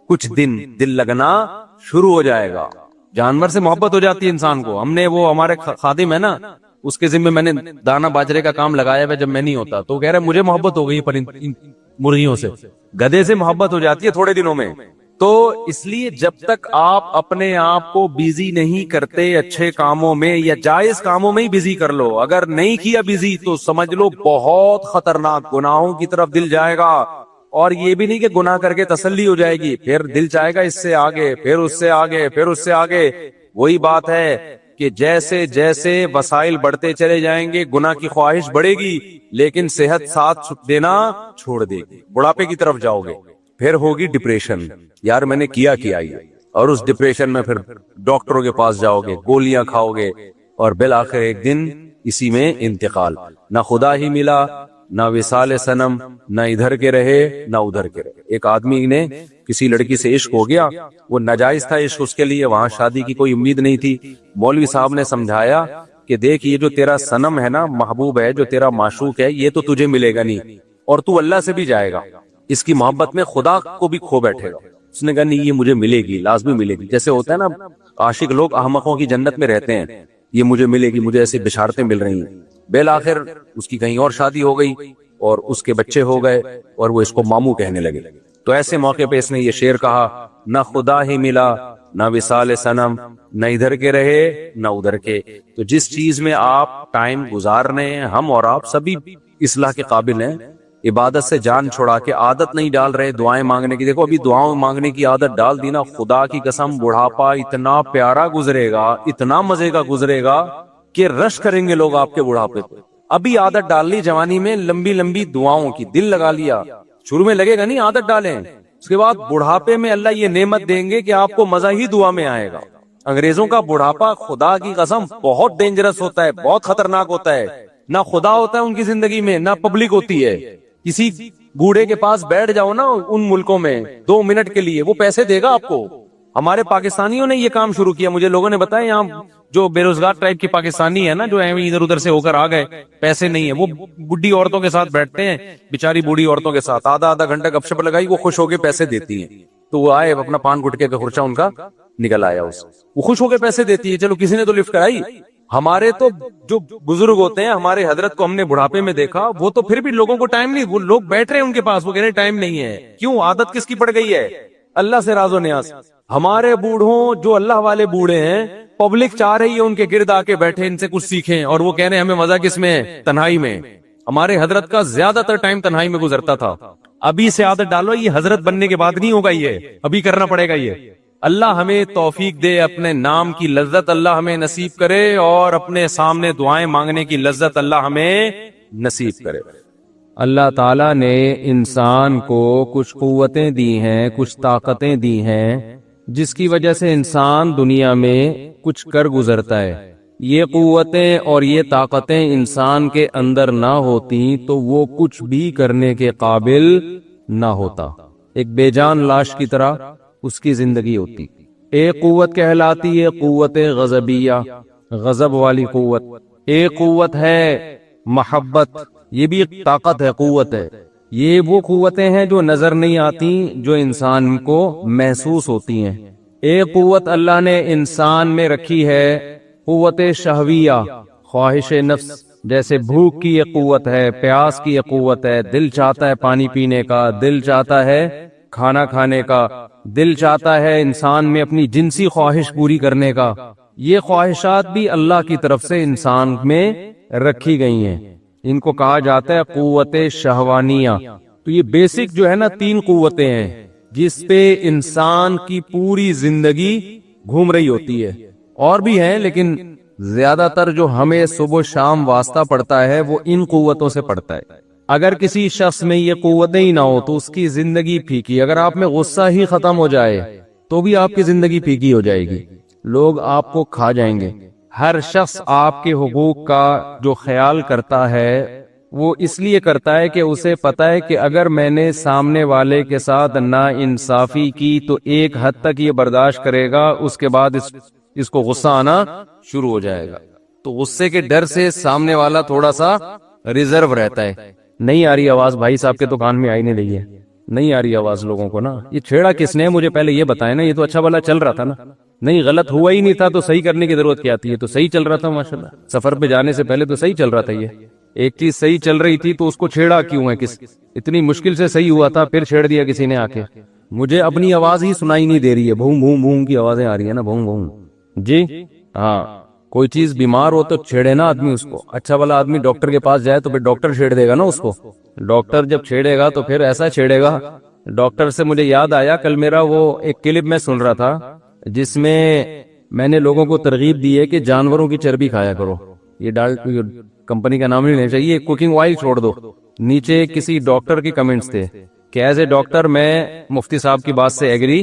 کچھ دن دل لگنا شروع ہو جائے گا. جانور سے محبت ہو جاتی ہے انسان کو. ہم نے وہ ہمارے خادم ہے نا, اس کے ذمہ میں نے دانا باجرے کا کام لگایا ہے, جب میں نہیں ہوتا تو کہہ رہا ہے مجھے محبت ہو گئی مرغیوں سے. گدھے سے محبت ہو جاتی ہے تھوڑے دنوں میں. تو اس لیے جب تک آپ اپنے آپ کو بیزی نہیں کرتے اچھے کاموں میں یا جائز کاموں میں ہی بیزی کر لو. اگر نہیں کیا بیزی تو سمجھ لو بہت خطرناک گناہوں کی طرف دل جائے گا. اور یہ بھی نہیں کہ گناہ کر کے تسلی ہو جائے گی, پھر دل چاہے گا اس سے آگے, پھر اس سے آگے, پھر اس سے آگے. وہی بات ہے کہ جیسے جیسے وسائل بڑھتے چلے جائیں گے گناہ کی خواہش بڑھے گی، لیکن صحت ساتھ دینا چھوڑ دے گی، بڑھاپے کی طرف جاؤ گے، پھر ہوگی ڈپریشن، یار میں نے کیا یہ، اور اس ڈپریشن میں پھر ڈاکٹروں کے پاس جاؤ گے، گولیاں کھاؤ گے، اور بالآخر ایک دن اسی میں انتقال۔ نہ خدا ہی ملا، نہ وصال صنم، نہ ادھر کے رہے نہ ادھر کے رہے۔ ایک آدمی نے کسی لڑکی سے عشق ہو گیا، وہ ناجائز تھا عشق اس کے لیے، وہاں شادی کی کوئی امید نہیں تھی۔ مولوی صاحب نے سمجھایا کہ دیکھ یہ جو تیرا صنم ہے نا، محبوب ہے، جو تیرا معشوق ہے، یہ تو تجھے ملے گا نہیں، اور تو اللہ سے بھی جائے گا، اس کی محبت میں خدا کو بھی کھو بیٹھے گا۔ اس نے کہا نہیں، یہ مجھے ملے گی، لازمی ملے گی۔ جیسے ہوتا ہے نا عاشق لوگ احمقوں کی جنت میں رہتے ہیں، یہ مجھے ملے گی، مجھے ایسی بشارتیں مل رہی ہیں۔ بالآخر اس کی کہیں اور شادی ہو گئی اور اس کے بچے ہو گئے، اور وہ اس کو ماموں کہنے لگے۔ تو ایسے موقع پہ اس نے یہ شعر کہا، نہ خدا ہی ملا، نہ وصال صنم، نہ ادھر کے رہے نہ ادھر کے۔ تو جس چیز میں آپ ٹائم گزارنے ہیں، ہم اور آپ سبھی اصلاح کے قابل ہیں، عبادت سے جان چھڑا کے عادت نہیں ڈال رہے دعائیں مانگنے کی۔ دیکھو ابھی دعاؤں مانگنے کی عادت ڈال دی نا، خدا کی قسم بڑھاپا اتنا پیارا گزرے گا، اتنا مزے کا گزرے گا کہ رش کریں گے لوگ آپ کے بڑھاپے پہ۔ ابھی عادت ڈال لی جوانی میں لمبی لمبی دعاؤں کی، دل لگا لیا، شروع میں لگے گا نہیں، عادت ڈالیں، اس کے بعد بڑھاپے میں اللہ یہ نعمت دیں گے کہ آپ کو مزہ ہی دعا میں آئے گا۔ انگریزوں کا بڑھاپا خدا کی قسم بہت ڈینجرس ہوتا ہے، بہت خطرناک ہوتا ہے۔ نہ خدا ہوتا ہے ان کی زندگی میں، نہ پبلک ہوتی ہے۔ کسی بوڑھے کے پاس بیٹھ جاؤ نا ان ملکوں میں 2 منٹ کے لیے، وہ پیسے دے گا آپ کو۔ ہمارے پاکستانیوں نے یہ کام شروع کیا، مجھے لوگوں نے بتایا یہاں جو بے روزگار ٹائپ کے پاکستانی ہے نا، جو ادھر ادھر سے ہو کر آ گئے، پیسے نہیں ہے، وہ بڈھی عورتوں کے ساتھ بیٹھتے ہیں، بیچاری بوڑھی عورتوں کے ساتھ آدھا گھنٹہ گپ شپ لگائی، وہ خوش ہو کے پیسے دیتی ہیں۔ تو وہ آئے اپنا پان گٹکے کا خرچہ ان کا نکل آیا، وہ خوش ہو کے پیسے دیتی ہے، چلو کسی نے تو لفٹ کرائی۔ ہمارے تو جو بزرگ ہوتے ہیں، ہمارے حضرت کو ہم نے بڑھاپے میں دیکھا، وہ تو پھر بھی لوگوں کو ٹائم نہیں، وہ لوگ بیٹھ رہے ہیں ان کے پاس، وہ کہہ رہے ٹائم نہیں ہے۔ کیوں؟ عادت کس کی پڑ گئی ہے؟ اللہ سے راز و نیاز۔ ہمارے بوڑھوں جو اللہ والے بوڑھے ہیں، پبلک چاہ رہی ہے ان کے گرد آ کے بیٹھے، ان سے کچھ سیکھیں، اور وہ کہہ رہے ہیں ہمیں مزہ کس میں ہے؟ تنہائی میں۔ ہمارے حضرت کا زیادہ تر ٹائم تنہائی میں گزرتا تھا۔ ابھی سے عادت ڈالو، یہ حضرت بننے کے بعد نہیں ہوگا، یہ ابھی کرنا پڑے گا۔ یہ اللہ ہمیں توفیق دے، اپنے نام کی لذت اللہ ہمیں نصیب کرے، اور اپنے سامنے دعائیں مانگنے کی لذت اللہ ہمیں نصیب کرے۔ اللہ تعالیٰ نے انسان کو کچھ قوتیں دی ہیں، کچھ طاقتیں دی ہیں، جس کی وجہ سے انسان دنیا میں کچھ کر گزرتا ہے۔ یہ قوتیں اور یہ طاقتیں انسان کے اندر نہ ہوتی تو وہ کچھ بھی کرنے کے قابل نہ ہوتا، ایک بے جان لاش کی طرح اس کی زندگی ہوتی۔ ایک قوت کہلاتی ہے قوت غضبیہ، غضب والی قوت۔ ایک قوت ہے محبت، یہ بھی ایک طاقت ہے، قوت ہے۔ یہ وہ قوتیں ہیں جو نظر نہیں آتی، جو انسان کو محسوس ہوتی ہیں۔ ایک قوت اللہ نے انسان میں رکھی ہے، قوت شہویہ، خواہش نفس، جیسے بھوک کی ایک قوت ہے، پیاس کی ایک قوت ہے، دل چاہتا ہے پانی پینے کا، دل چاہتا ہے کھانا کھانے کا، دل چاہتا ہے انسان میں اپنی جنسی خواہش پوری کرنے کا۔ یہ خواہشات بھی اللہ کی طرف سے انسان میں رکھی گئی ہیں، ان کو کہا جاتا ہے قوت شہوانیہ۔ تو یہ بیسک جو ہے نا 3 قوتیں ہیں جس پہ انسان کی پوری زندگی گھوم رہی ہوتی ہے، اور بھی ہیں لیکن زیادہ تر جو ہمیں صبح و شام واسطہ پڑتا ہے وہ ان قوتوں سے پڑتا ہے۔ اگر کسی شخص میں یہ قوتیں ہی نہ ہو تو اس کی زندگی پھیکی، اگر آپ میں غصہ ہی ختم ہو جائے تو بھی آپ کی زندگی پھیکی ہو جائے گی، لوگ آپ کو کھا جائیں گے۔ ہر شخص آپ کے حقوق کا جو خیال کرتا ہے وہ اس لیے کرتا ہے کہ اسے پتا ہے کہ اگر میں نے سامنے والے کے ساتھ نا انصافی کی تو ایک حد تک یہ برداشت کرے گا، اس کے بعد اس کو غصہ آنا شروع ہو جائے گا۔ تو غصے کے ڈر سے سامنے والا تھوڑا سا ریزرو رہتا ہے۔ نہیں آ رہی آواز بھائی صاحب کے تو کان میں آئی نہیں رہی ہے، نہیں آ رہی آواز لوگوں کو نا، یہ چھیڑا کس نے؟ مجھے پہلے یہ بتائیں نا، یہ تو اچھا بھلا چل رہا تھا نا، نہیں غلط ہوا ہی نہیں تھا تو صحیح کرنے کی ضرورت کیا تھی؟ یہ تو صحیح چل رہا تھا ماشاءاللہ، سفر پہ جانے سے پہلے تو صحیح چل رہا تھا۔ یہ ایک چیز صحیح چل رہی تھی تو اس کو چھیڑا کیوں ہے؟ اتنی مشکل سے صحیح ہوا تھا پھر چھیڑ دیا کسی نے آ کے۔ مجھے اپنی آواز ہی سنائی نہیں دے رہی ہے، بھون بھون بھون کی آوازیں آ رہی ہیں نا، بھون بھون۔ جی ہاں، کوئی چیز بیمار ہو تو چھیڑے نا آدمی اس کو، اچھا والا آدمی ڈاکٹر کے پاس جائے تو پھر ڈاکٹر چھیڑ دے گا نا اس کو، ڈاکٹر جب چھیڑے گا تو پھر ایسا چھیڑے گا۔ ڈاکٹر سے مجھے یاد آیا، کل میرا وہ ایک کلپ میں سن رہا تھا جس میں میں نے لوگوں کو ترغیب دی ہے کہ جانوروں کی چربی کھایا کرو. یہ کمپنی کا نام نہیں لینا چاہیے. کوکنگ آئل چھوڑ دو. نیچے کسی ڈاکٹر کے کمنٹس تھے کہ ایز اے ڈاکٹر میں مفتی صاحب کی بات سے ایگری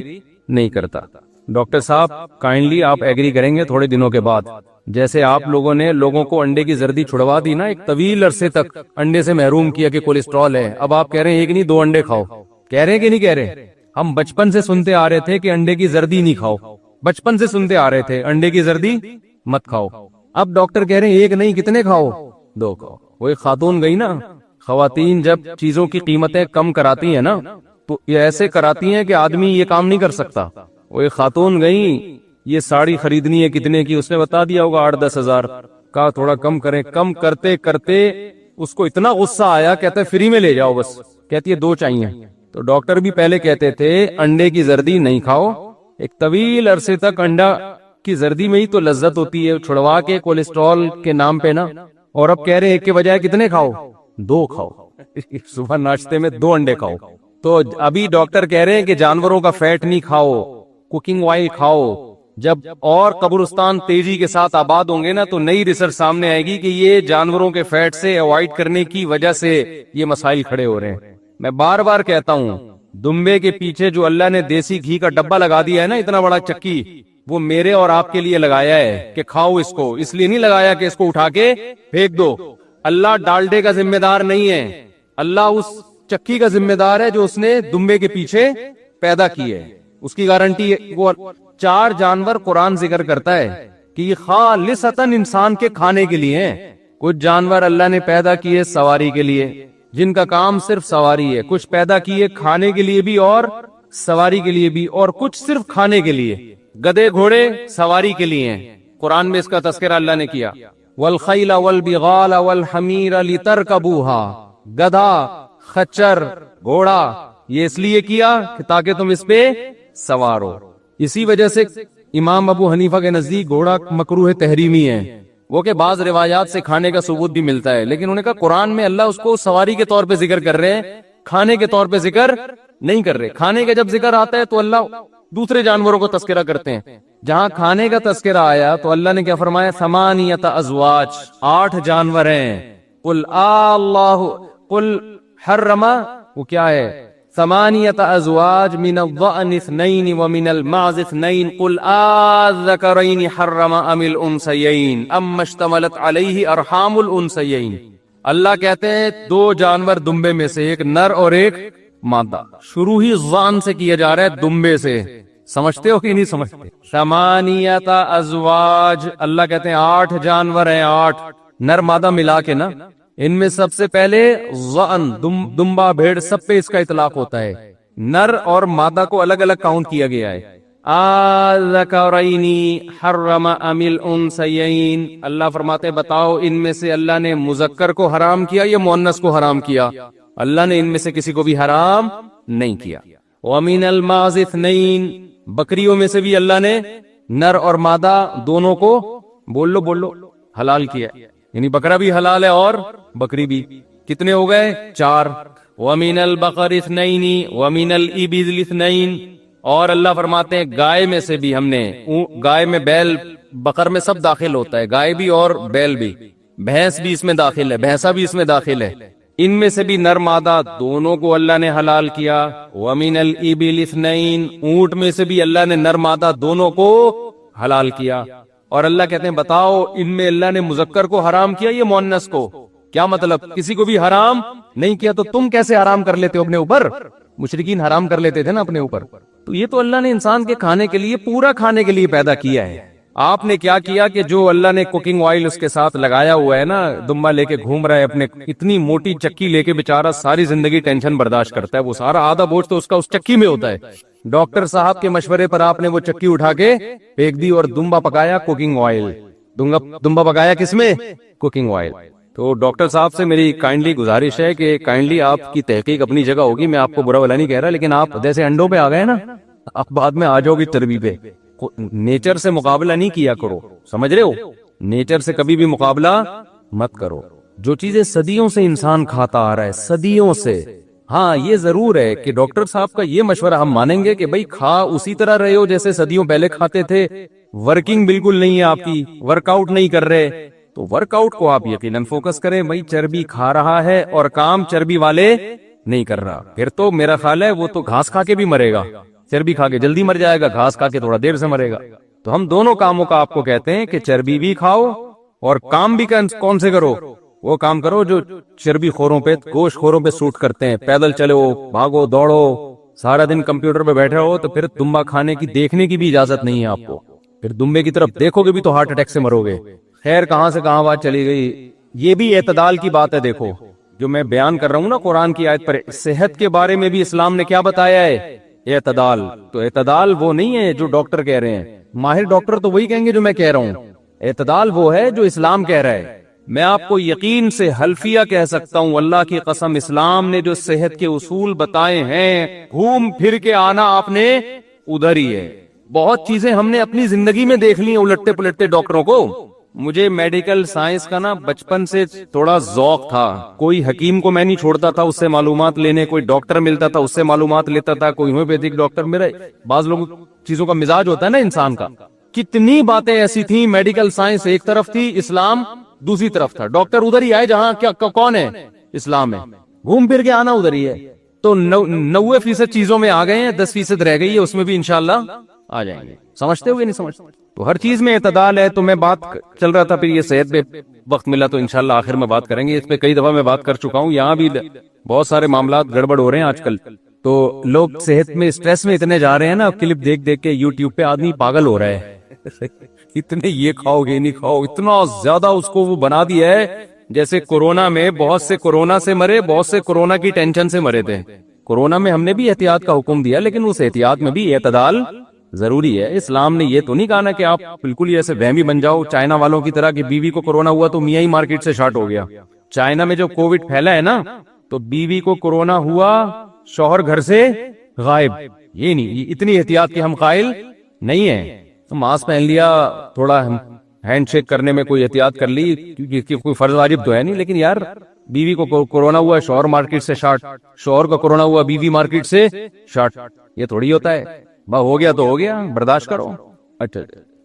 نہیں کرتا. ڈاکٹر صاحب کائنڈلی آپ ایگری کریں گے تھوڑے دنوں کے بعد. جیسے آپ لوگوں نے لوگوں کو انڈے کی زردی چھڑوا دی نا, ایک طویل عرصے تک انڈے سے محروم کیا کہ کولیسٹرول ہے, اب آپ کہہ رہے ہیں ایک نہیں 2 انڈے کھاؤ. کہہ رہے ہیں کہ نہیں کہہ رہے؟ ہم بچپن سے سنتے آ رہے تھے کہ انڈے کی زردی نہیں کھاؤ, بچپن سے سنتے آ رہے تھے انڈے کی زردی مت کھاؤ. اب ڈاکٹر کہہ رہے ہیں ایک نہیں کتنے کھاؤ؟ 2 کھاؤ. وہ ایک خاتون گئی نا, خواتین جب چیزوں کی قیمتیں کم کراتی ہیں نا تو یہ ایسے کراتی ہیں کہ آدمی یہ کام نہیں کر سکتا. وہ ایک خاتون گئی, یہ ساڑی خریدنی ہے کتنے کی, اس نے بتا دیا ہوگا 8-10 ہزار. کہا تھوڑا کم کریں. کم کرتے کرتے اس کو اتنا غصہ آیا, کہتے فری میں لے جاؤ بس. کہتی ہے 2 چاہیے. تو ڈاکٹر بھی پہلے کہتے تھے انڈے کی زردی نہیں کھاؤ, ایک طویل عرصے تک انڈا کی زردی میں ہی تو لذت ہوتی ہے, چھڑوا کے کولیسٹرول کے نام پہ نا. اور اب کہہ رہے ایک کے بجائے کتنے کھاؤ؟ 2 کھاؤ. صبح ناشتے میں 2 انڈے کھاؤ. تو ابھی ڈاکٹر کہہ رہے ہیں کہ جانوروں کا فیٹ نہیں کھاؤ, کوکنگ آئل کھاؤ. جب اور قبرستان تیزی کے ساتھ آباد ہوں گے نا تو نئی ریسرچ سامنے آئے گی کہ یہ جانوروں کے فیٹ سے اوائڈ کرنے کی وجہ سے یہ مسائل کھڑے ہو رہے ہیں. میں بار بار کہتا ہوں, دمبے کے پیچھے جو اللہ نے دیسی گھی کا ڈبہ لگا دیا ہے نا, اتنا بڑا چکی, وہ میرے اور آپ کے لیے لگایا ہے کہ کھاؤ اس کو. اس لیے نہیں لگایا کہ اس کو اٹھا کے پھینک دو. اللہ ڈالڈے کا ذمہ دار نہیں ہے, اللہ اس چکی کا ذمہ دار ہے جو اس نے دمبے کے پیچھے پیدا کی ہے. اس کی گارنٹی. وہ 4 جانور قرآن ذکر کرتا ہے کہ یہ خالصتاً انسان کے کھانے کے لیے ہیں. کچھ جانور اللہ نے پیدا کیے سواری کے لیے, جن کا کام صرف سواری ہے. کچھ پیدا کیے کھانے کے لیے بھی اور سواری کے لیے بھی, اور کچھ صرف کھانے کے لیے. گدے گھوڑے سواری کے لیے ہیں, قرآن میں اس کا تذکرہ اللہ نے کیا. والخیل والبغال والحمیر لترکبوها, گدھا, خچر, گھوڑا, یہ اس لیے کیا کہ تاکہ تم اس پہ سوار ہو. اسی وجہ سے امام ابو حنیفہ کے نزدیک گھوڑا مکروہ تحریمی ہے. وہ کہ بعض روایات سے کھانے کا ثبوت بھی ملتا ہے, لیکن انہوں نے کہا قرآن میں اللہ اس کو سواری کے طور پہ ذکر کر رہے ہیں, کھانے کے طور پہ ذکر نہیں کر رہے. کھانے کا جب ذکر آتا ہے تو اللہ دوسرے جانوروں کو تذکرہ کرتے ہیں. جہاں کھانے کا تذکرہ آیا تو اللہ نے کیا فرمایا؟ 8 ازواج, 8 جانور ہیں. قل اللہ قل حرم, وہ کیا ہے؟ 8 ازواج من الضأن 2 ومن المعز 2 قل الذکرین حرم ام الانثیین اما اشتملت علیہ ارحام الانثیین. اللہ کہتے ہیں 2 جانور دمبے میں سے, ایک نر اور ایک مادہ. شروع ہی ضان سے کیا جا رہا ہے, دمبے سے. سمجھتے ہو کہ نہیں سمجھتے؟ 8 ازواج, اللہ کہتے ہیں 8 جانور ہیں, 8 نر مادہ ملا کے نا. ان میں سب سے پہلے ضأن, دمبا بھیڑ, سب پہ اس کا اطلاق ہوتا ہے. نر اور مادہ کو الگ الگ کاؤنٹ کیا گیا ہے. الذکرین حرم ام الانثیین, اللہ فرماتے ہیں بتاؤ ان میں سے اللہ نے مذکر کو حرام کیا یا مؤنث کو حرام کیا؟ اللہ نے ان میں سے کسی کو بھی حرام نہیں کیا. ومن المعز 2, بکریوں میں سے بھی اللہ نے نر اور مادہ دونوں کو بول لو حلال کیا. یعنی بکرا بھی حلال ہے اور بکری بھی. کتنے ہو گئے؟ 4. ومن البقر 2 ومن الابل 2, اور اللہ فرماتے ہیں گائے میں سے بھی ہم نے, گائے میں بیل, بقر میں سب داخل ہوتا ہے, گائے بھی اور بیل بھی. بھینس بھی اس میں داخل ہے, بھینسا بھی اس میں داخل ہے. ان میں سے بھی نر مادہ دونوں کو اللہ نے حلال کیا. ومن الابل 2, اونٹ میں سے بھی اللہ نے نر مادہ دونوں کو حلال کیا. اور اللہ کہتے ہیں بتاؤ ان میں اللہ نے مذکر کو حرام کیا یا مؤنث کو؟ کیا مطلب؟ کسی کو بھی حرام نہیں کیا, تو تم کیسے حرام کر لیتے ہو اپنے اوپر؟ مشرکین حرام کر لیتے تھے نا اپنے اوپر. تو یہ تو اللہ نے انسان کے کھانے کے لیے, پورا کھانے کے لیے پیدا کیا ہے. آپ نے کیا کیا کہ جو اللہ نے کوکنگ آئل اس کے ساتھ لگایا ہوا ہے نا, دمبا لے کے گھوم رہا ہے اپنے, اتنی موٹی چکی لے کے بیچارہ ساری زندگی ٹینشن برداشت کرتا ہے. وہ سارا آدھا بوجھ تو اس کا اس چکی میں ہوتا ہے. ڈاکٹر صاحب کے مشورے پر آپ نے وہ چکی اٹھا کے پھینک دی اور دمبا پکایا کوکنگ آئل. دمبا پکایا کس میں؟ Cooking oil. تو ڈاکٹر صاحب سے میری کائنڈلی گزارش ہے کہ کائنڈلی آپ کی تحقیق اپنی جگہ ہوگی, میں آپ کو برا بھلا نہیں کہہ رہا, لیکن آپ جیسے انڈوں پہ آ گئے نا, آپ بعد میں آ جاؤ گی چربی پہ. نیچر سے مقابلہ نہیں کیا کرو, سمجھ رہے ہو؟ نیچر سے کبھی بھی مقابلہ مت کرو. جو چیزیں صدیوں سے انسان کھاتا آ رہا ہے, صدیوں سے, ہاں یہ ضرور ہے کہ ڈاکٹر صاحب کا یہ مشورہ ہم مانیں گے کہ بھائی کھا اسی طرح رہے ہو جیسے صدیوں پہلے کھاتے تھے، ورکنگ بالکل نہیں ہے آپ کی، ورک آؤٹ نہیں کر رہے، تو ورک آؤٹ کو آپ یقیناً فوکس کریں. بھائی چربی کھا رہا ہے اور کام چربی والے نہیں کر رہا، پھر تو میرا خیال ہے وہ تو گھاس کھا کے بھی مرے گا، چربی کھا کے جلدی مر جائے گا، گھاس کھا کے تھوڑا دیر سے مرے گا. تو ہم دونوں کاموں کا آپ کو کہتے ہیں کہ چربی بھی کھاؤ اور کام بھی کون سے کرو، وہ کام کرو جو چربی خوروں پہ، گوشت خوروں پہ سوٹ کرتے ہیں. پیدل چلو، بھاگو دوڑو، سارا دن کمپیوٹر پہ بیٹھے ہو تو پھر دمبا کھانے کی دیکھنے کی بھی اجازت نہیں ہے آپ کو، پھر دمبے کی طرف دیکھو گے بھی تو ہارٹ اٹیک سے مرو گے. خیر کہاں سے کہاں بات چلی گئی. یہ بھی اعتدال کی بات ہے. دیکھو جو میں بیان کر رہا ہوں نا قرآن کی آیت پر، صحت کے بارے میں بھی اسلام نے کیا بتایا ہے؟ اعتدال. تو اعتدال وہ نہیں ہے جو ڈاکٹر کہہ رہے ہیں، ماہر ڈاکٹر تو وہی کہیں گے جو میں کہہ رہا ہوں. اعتدال وہ ہے جو اسلام کہہ رہا ہے. میں آپ کو یقین سے حلفیہ کہہ سکتا ہوں، اللہ کی قسم، اسلام نے جو صحت کے اصول بتائے ہیں، گھوم پھر کے آنا آپ نے ادھر ہی ہے. بہت چیزیں ہم نے اپنی زندگی میں دیکھ لی ہیں الٹتے پلٹتے ڈاکٹروں کو. مجھے میڈیکل سائنس کا نا بچپن سے تھوڑا ذوق تھا. کوئی حکیم کو میں نہیں چھوڑتا تھا اس سے معلومات لینے، کوئی ڈاکٹر ملتا تھا اس سے معلومات لیتا تھا، کوئی ہومیوپیتھک ڈاکٹر. میرا بعض لوگوں چیزوں کا مزاج ہوتا ہے نا انسان کا. کتنی باتیں ایسی تھیں، میڈیکل سائنس ایک طرف تھی، اسلام دوسری طرف تھا. ڈاکٹر ادھر ہی آئے جہاں کون ہے؟ اسلام ہے. گھوم پھر کے آنا ادھر ہی ہے. تو 90% چیزوں میں آ گئے ہیں، 10% رہ گئی ہے، اس میں بھی انشاءاللہ آ جائیں گے. سمجھتے ہوئے نہیں سمجھتے؟ تو ہر چیز میں اعتدال ہے. تو میں بات چل رہا تھا، پھر یہ صحت پہ وقت ملا تو انشاءاللہ آخر میں بات کریں گے. اس پہ کئی دفعہ میں بات کر چکا ہوں، یہاں بھی بہت سارے معاملات گڑبڑ ہو رہے ہیں آج کل. تو لوگ صحت میں اسٹریس میں اتنے جا رہے ہیں نا، کلپ دیکھ دیکھ کے یوٹیوب پہ آدمی پاگل ہو رہا ہے. اتنے یہ کھاؤ گے نہیں کھاؤ، اتنا زیادہ اس کو وہ بنا دیا ہے. جیسے کورونا میں بہت سے کورونا سے مرے، بہت سے کورونا کی ٹینشن سے مرے تھے. کورونا میں ہم نے بھی احتیاط کا حکم دیا، لیکن اس احتیاط میں بھی اعتدال ضروری ہے. اسلام نے یہ تو نہیں کہا نا کہ آپ بالکل ہی ایسے وہمی بن جاؤ چائنا والوں کی طرح کہ بیوی کو کورونا ہوا تو میاں ہی مارکیٹ سے شارٹ ہو گیا. چائنا میں جو کووڈ پھیلا ہے نا، تو بیوی کو کورونا ہوا، شوہر گھر سے غائب. یہ نہیں، یہ اتنی احتیاط کے ہم قائل نہیں ہیں. ماسک پہن لیا، تھوڑا ہینڈ شیک کرنے میں کوئی احتیاط کر لی، کیونکہ کوئی فرض واجب تو ہے نہیں. لیکن یار بیوی کو کورونا ہوا، شوہر مارکیٹ سے شارٹ، شوہر کو کورونا ہوا، بیوی مارکیٹ سے شارٹ، یہ تھوڑی ہوتا ہے. ہو گیا تو ہو گیا، برداشت کرو. اچھا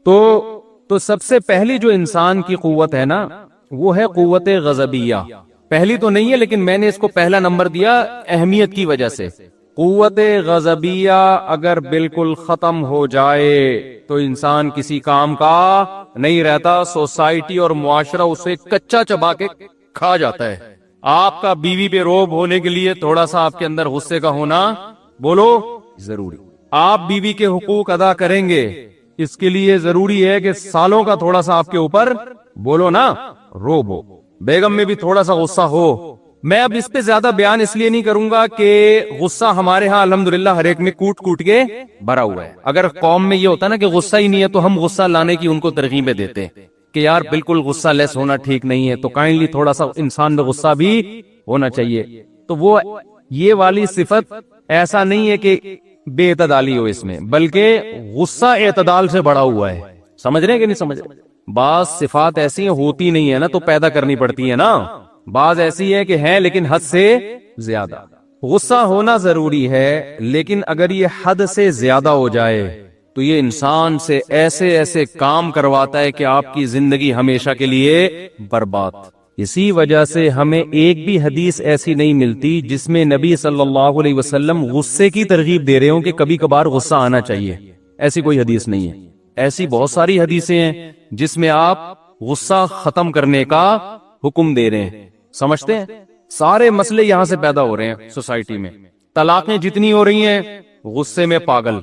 تو سب سے پہلی جو انسان کی قوت ہے نا، وہ ہے قوت غضبیہ. پہلی تو نہیں ہے، لیکن میں نے اس کو پہلا نمبر دیا اہمیت کی وجہ سے. قوت غضبیہ اگر بالکل ختم ہو جائے تو انسان کسی کام کا نہیں رہتا. سوسائٹی اور معاشرہ اسے کچا چبا کے کھا جاتا ہے. آپ کا بیوی پہ روب ہونے کے لیے تھوڑا سا آپ کے اندر غصے کا ہونا، بولو، ضروری. آپ بیوی کے حقوق ادا کریں گے، اس کے لیے ضروری ہے کہ سالوں کا تھوڑا سا آپ کے اوپر، بولو نا، روب ہو. بیگم میں بھی تھوڑا سا غصہ ہو. میں اب اس پہ زیادہ بیان اس لیے نہیں کروں گا کہ غصہ ہمارے ہاں الحمدللہ ہر ایک میں کوٹ کوٹ کے بھرا ہوا ہے. اگر قوم میں یہ ہوتا نا کہ غصہ ہی نہیں ہے تو ہم غصہ لانے کی ان کو ترغیبیں دیتے کہ یار بالکل غصہ لیس ہونا ٹھیک نہیں ہے. تو کائنڈلی تھوڑا سا انسان میں غصہ بھی ہونا چاہیے. تو وہ یہ والی صفت ایسا نہیں ہے کہ بے اعتدالی ہو اس میں، بلکہ غصہ اعتدال سے بڑا ہوا ہے. سمجھ رہے ہیں کہ نہیں سمجھ رہے؟ بعض صفات ایسی ہوتی نہیں ہے نا تو پیدا کرنی پڑتی ہے نا. بعض ایسی ہے کہ ہے لیکن حد سے زیادہ. غصہ ہونا ضروری ہے، لیکن اگر یہ حد سے زیادہ ہو جائے تو یہ انسان سے ایسے ایسے کام کرواتا ہے کہ آپ کی زندگی ہمیشہ کے لیے برباد. اسی وجہ سے ہمیں ایک بھی حدیث ایسی نہیں ملتی جس میں نبی صلی اللہ علیہ وسلم غصے کی ترغیب دے رہے ہوں کہ کبھی کبھار غصہ آنا چاہیے. ایسی کوئی حدیث نہیں ہے. ایسی بہت ساری حدیثیں ہیں جس میں آپ غصہ ختم کرنے کا حکم دے رہے ہیں. سمجھتے ہیں؟ سارے مسئلے یہاں سے پیدا ہو رہے ہیں سوسائٹی میں. طلاقیں جتنی ہو رہی ہیں، غصے میں پاگل.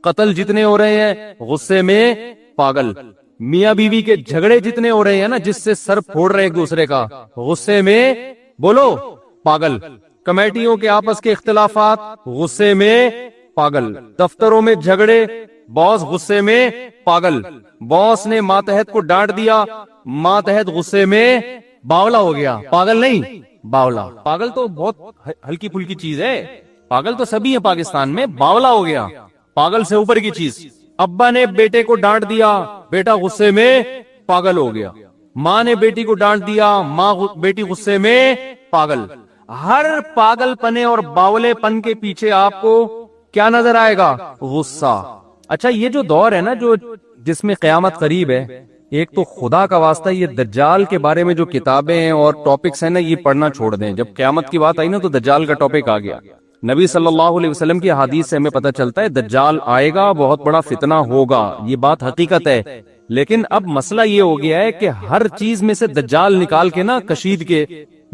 قتل جتنے ہو رہے ہیں، غصے میں پاگل. میاں بیوی کے جھگڑے جتنے ہو رہے ہیں نا، جس سے سر پھوڑ رہے ایک دوسرے کا، غصے میں، بولو، پاگل. کمیٹیوں کے آپس کے اختلافات، غصے میں پاگل. دفتروں میں جھگڑے، باس غصے میں پاگل. باس نے ماتحت کو ڈانٹ دیا، ماتحت غصے میں باولا ہو گیا. پاگل نہیں، باولا. پاگل تو بہت ہلکی پھلکی چیز ہے. پاگل تو سبھی ہیں پاکستان میں. باولا ہو گیا پاگل سے اوپر کی چیز. ابا نے بیٹے کو ڈانٹ دیا، بیٹا غصے میں پاگل ہو گیا. ماں نے بیٹی کو ڈانٹ دیا، ماں بیٹی غصے میں پاگل. ہر پاگل پنے اور باولے پن کے پیچھے آپ کو کیا نظر آئے گا؟ غصہ. اچھا یہ جو دور ہے نا جو جس میں قیامت قریب ہے، ایک تو خدا کا واسطہ یہ دجال کے بارے میں جو کتابیں ہیں اور ٹاپکس ہیں نا یہ پڑھنا چھوڑ دیں. جب قیامت کی بات آئی نا تو دجال کا ٹاپک آ گیا. نبی صلی اللہ علیہ وسلم کی حدیث سے ہمیں پتہ چلتا ہے دجال آئے گا، بہت بڑا فتنہ ہوگا، یہ بات حقیقت ہے. لیکن اب مسئلہ یہ ہو گیا ہے کہ ہر چیز میں سے دجال نکال کے نا کشید کے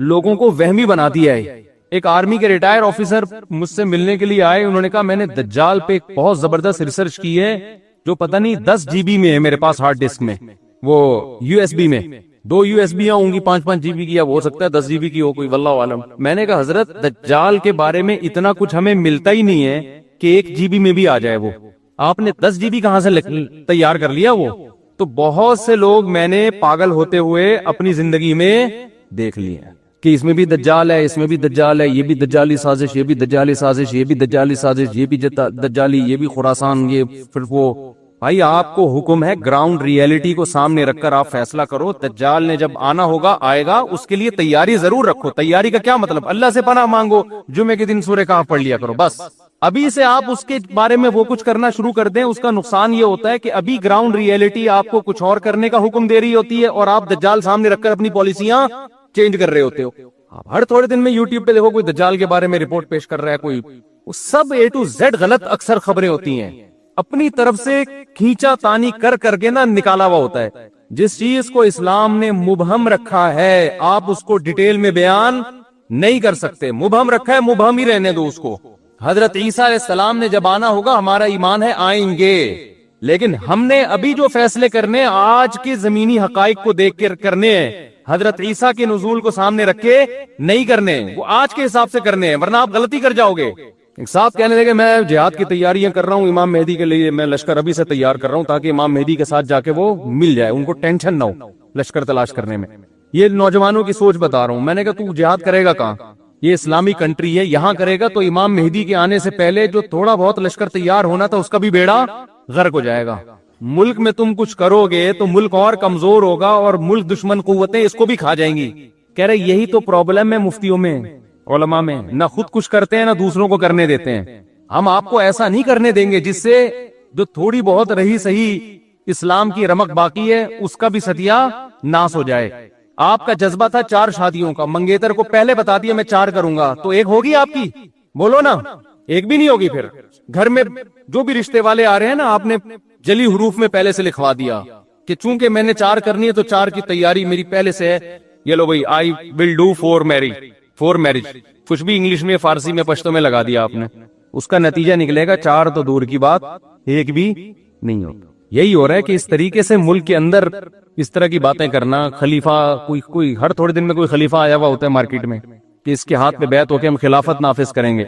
لوگوں کو وہمی بنا دیا ہے. ایک آرمی کے ریٹائر آفیسر مجھ سے ملنے کے لیے آئے، انہوں نے کہا میں نے دجال پہ ایک بہت زبردست ریسرچ کی ہے جو پتہ نہیں 10 GB میں ہے میرے پاس ہارڈ ڈسک میں، وہ USB میں 2 USB ہوں گی 5-5 GB کی، اب ہو سکتا ہے 10 GB کی ہو کوئی، واللہ عالم. میں نے کہا حضرت دجال کے بارے میں اتنا کچھ ہمیں ملتا ہی نہیں ہے کہ 1 GB میں بھی آ جائے، وہ آپ نے 10 GB کہاں سے تیار کر لیا؟ وہ تو بہت سے لوگ میں نے پاگل ہوتے ہوئے اپنی زندگی میں دیکھ لیے کہ اس میں بھی دجال ہے، اس میں بھی دجال ہے، یہ بھی دجالی سازش، یہ بھی دجالی سازش، یہ بھی دجالی سازش، یہ بھی دجالی، یہ بھی خراسان، یہ پھر وہ. بھائی آپ کو حکم ہے گراؤنڈ ریئلٹی کو سامنے رکھ کر آپ فیصلہ کرو. دجال نے جب آنا ہوگا آئے گا، اس کے لیے تیاری ضرور رکھو. تیاری کا کیا مطلب؟ اللہ سے پناہ مانگو، جمعے کے دن سورہ کہف پڑھ لیا کرو بس. ابھی سے آپ اس کے بارے میں وہ کچھ کرنا شروع کر دیں، اس کا نقصان یہ ہوتا ہے کہ ابھی گراؤنڈ ریئلٹی آپ کو کچھ اور کرنے کا حکم دے رہی ہوتی ہے اور آپ دجال سامنے رکھ کر اپنی پالیسیاں چینج کر رہے ہوتے ہو. ہر تھوڑے دن میں یوٹیوب پہ دیکھو کوئی دجال کے بارے میں رپورٹ پیش کر رہا ہے، کوئی سب A to Z غلط اکثر خبریں ہوتی ہیں، اپنی طرف سے کھینچا تانی کر کر کے نہ نکالا ہوا ہوتا ہے. جس چیز کو اسلام نے مبہم رکھا ہے آپ اس کو ڈیٹیل میں بیان نہیں کر سکتے. مبہم رکھا ہے، مبہم ہی رہنے دو اس کو. حضرت عیسیٰ علیہ السلام نے جب آنا ہوگا ہمارا ایمان ہے آئیں گے، لیکن ہم نے ابھی جو فیصلے کرنے آج کے زمینی حقائق کو دیکھ کر کرنے ہیں، حضرت عیسیٰ کے نزول کو سامنے رکھ کے نہیں کرنے، وہ آج کے حساب سے کرنے ہیں، ورنہ آپ غلطی کر جاؤ گے. ایک صاحب کہنے لگے میں جہاد کی تیاریاں کر رہا ہوں امام مہدی کے لیے، میں لشکر ابھی سے تیار کر رہا ہوں تاکہ امام مہدی کے ساتھ جا کے وہ مل جائے، ان کو ٹینشن نہ ہو لشکر تلاش کرنے میں. یہ نوجوانوں کی سوچ بتا رہا ہوں. میں نے کہا تو جہاد کرے گا کہاں؟ یہ اسلامی کنٹری ہے، یہاں کرے گا تو امام مہدی کے آنے سے پہلے جو تھوڑا بہت لشکر تیار ہونا تھا اس کا بھی بیڑا غرق ہو جائے گا. ملک میں تم کچھ کرو گے تو ملک اور کمزور ہوگا اور ملک دشمن قوتیں اس کو بھی کھا جائیں گی. کہہ رہے یہی تو پرابلم ہے مفتیوں میں، علماء میں، نہ خود کچھ کرتے ہیں نہ دوسروں کو کرنے دیتے ہیں. ہم آپ کو ایسا نہیں کرنے دیں گے جس سے جو تھوڑی بہت رہی صحیح اسلام کی رمق باقی ہے اس کا بھی ستیہ ناس ہو جائے. آپ کا جذبہ تھا 4 شادیوں کا، منگیتر کو پہلے بتا دیا میں 4 کروں گا، تو ایک ہوگی آپ کی؟ بولو نا، ایک بھی نہیں ہوگی. پھر گھر میں جو بھی رشتے والے آ رہے ہیں نا آپ نے جلی حروف میں پہلے سے لکھوا دیا کہ چونکہ میں نے 4 کرنی ہے تو 4 کی تیاری میری پہلے سے ہے. یہ لو بھائی آئی ول ڈو 4 میرج. کچھ بھی انگلش میں فارسی میں پشتو میں لگا دیا آپ نے، اس کا نتیجہ نکلے گا 4 تو دور کی بات ایک بھی نہیں ہوگا. یہی ہو رہا ہے کہ اس طریقے سے ملک کے اندر اس طرح کی باتیں کرنا. خلیفہ کوئی ہر تھوڑے دن میں کوئی خلیفہ آیا ہوا ہوتا ہے مارکیٹ میں کہ اس کے ہاتھ میں بیعت ہو کے ہم خلافت نافذ کریں گے.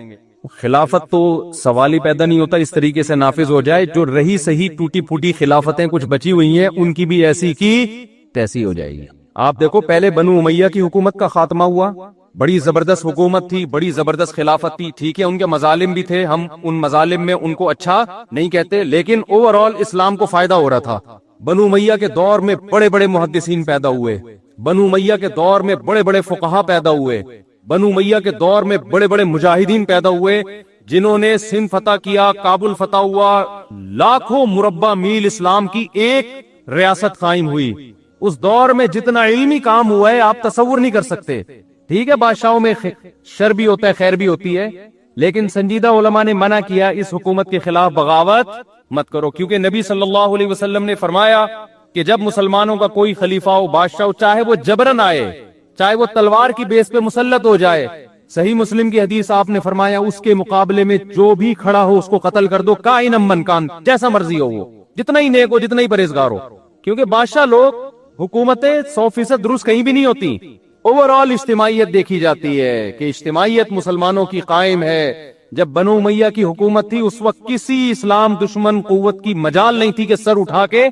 خلافت تو سوال ہی پیدا نہیں ہوتا اس طریقے سے نافذ ہو جائے. جو رہی صحیح ٹوٹی پھوٹی خلافتیں کچھ بچی ہوئی ہیں ان کی بھی ایسی کی تیسی ہو جائے گی. آپ دیکھو پہلے بنو امیہ کی حکومت کا خاتمہ ہوا، بڑی زبردست حکومت تھی، بڑی زبردست خلافت تھی. ٹھیک ہے ان کے مظالم بھی تھے، ہم ان مظالم میں ان کو اچھا نہیں کہتے، لیکن اوور آل اسلام کو فائدہ ہو رہا تھا. بنو امیہ کے دور میں بڑے بڑے محدثین پیدا ہوئے، بنو امیہ کے دور میں بڑے بڑے فقہا پیدا ہوئے، بنو امیہ کے دور میں بڑے بڑے مجاہدین پیدا ہوئے جنہوں نے سندھ فتح کیا، کابل فتح ہوا، لاکھوں مربع میل اسلام کی ایک ریاست قائم ہوئی. اس دور میں جتنا علمی کام ہوا ہے آپ تصور نہیں کر سکتے. ٹھیک ہے بادشاہوں میں شر بھی ہوتا ہے خیر بھی ہوتی ہے، لیکن سنجیدہ علماء نے منع کیا اس حکومت کے خلاف بغاوت مت کرو، کیونکہ نبی صلی اللہ علیہ وسلم نے فرمایا کہ جب مسلمانوں کا کوئی خلیفہ ہو، بادشاہ ہو، چاہے وہ جبرن آئے، چاہے وہ تلوار کی بیس پہ مسلط ہو جائے، صحیح مسلم کی حدیث آپ نے فرمایا اس کے مقابلے میں جو بھی کھڑا ہو اس کو قتل کر دو، کائن من کان، جیسا مرضی ہو، وہ جتنا ہی نیک ہو، جتنا ہی پرہیزگار ہو. کیونکہ بادشاہ لوگ حکومتیں 100% درست کہیں بھی نہیں ہوتی. اوور آل اجتماعیت دیکھی جاتی ہے کہ اجتماعیت مسلمانوں کی قائم ہے. جب بنو امیہ کی حکومت تھی اس وقت کسی اسلام دشمن قوت کی مجال نہیں تھی کہ سر اٹھا کے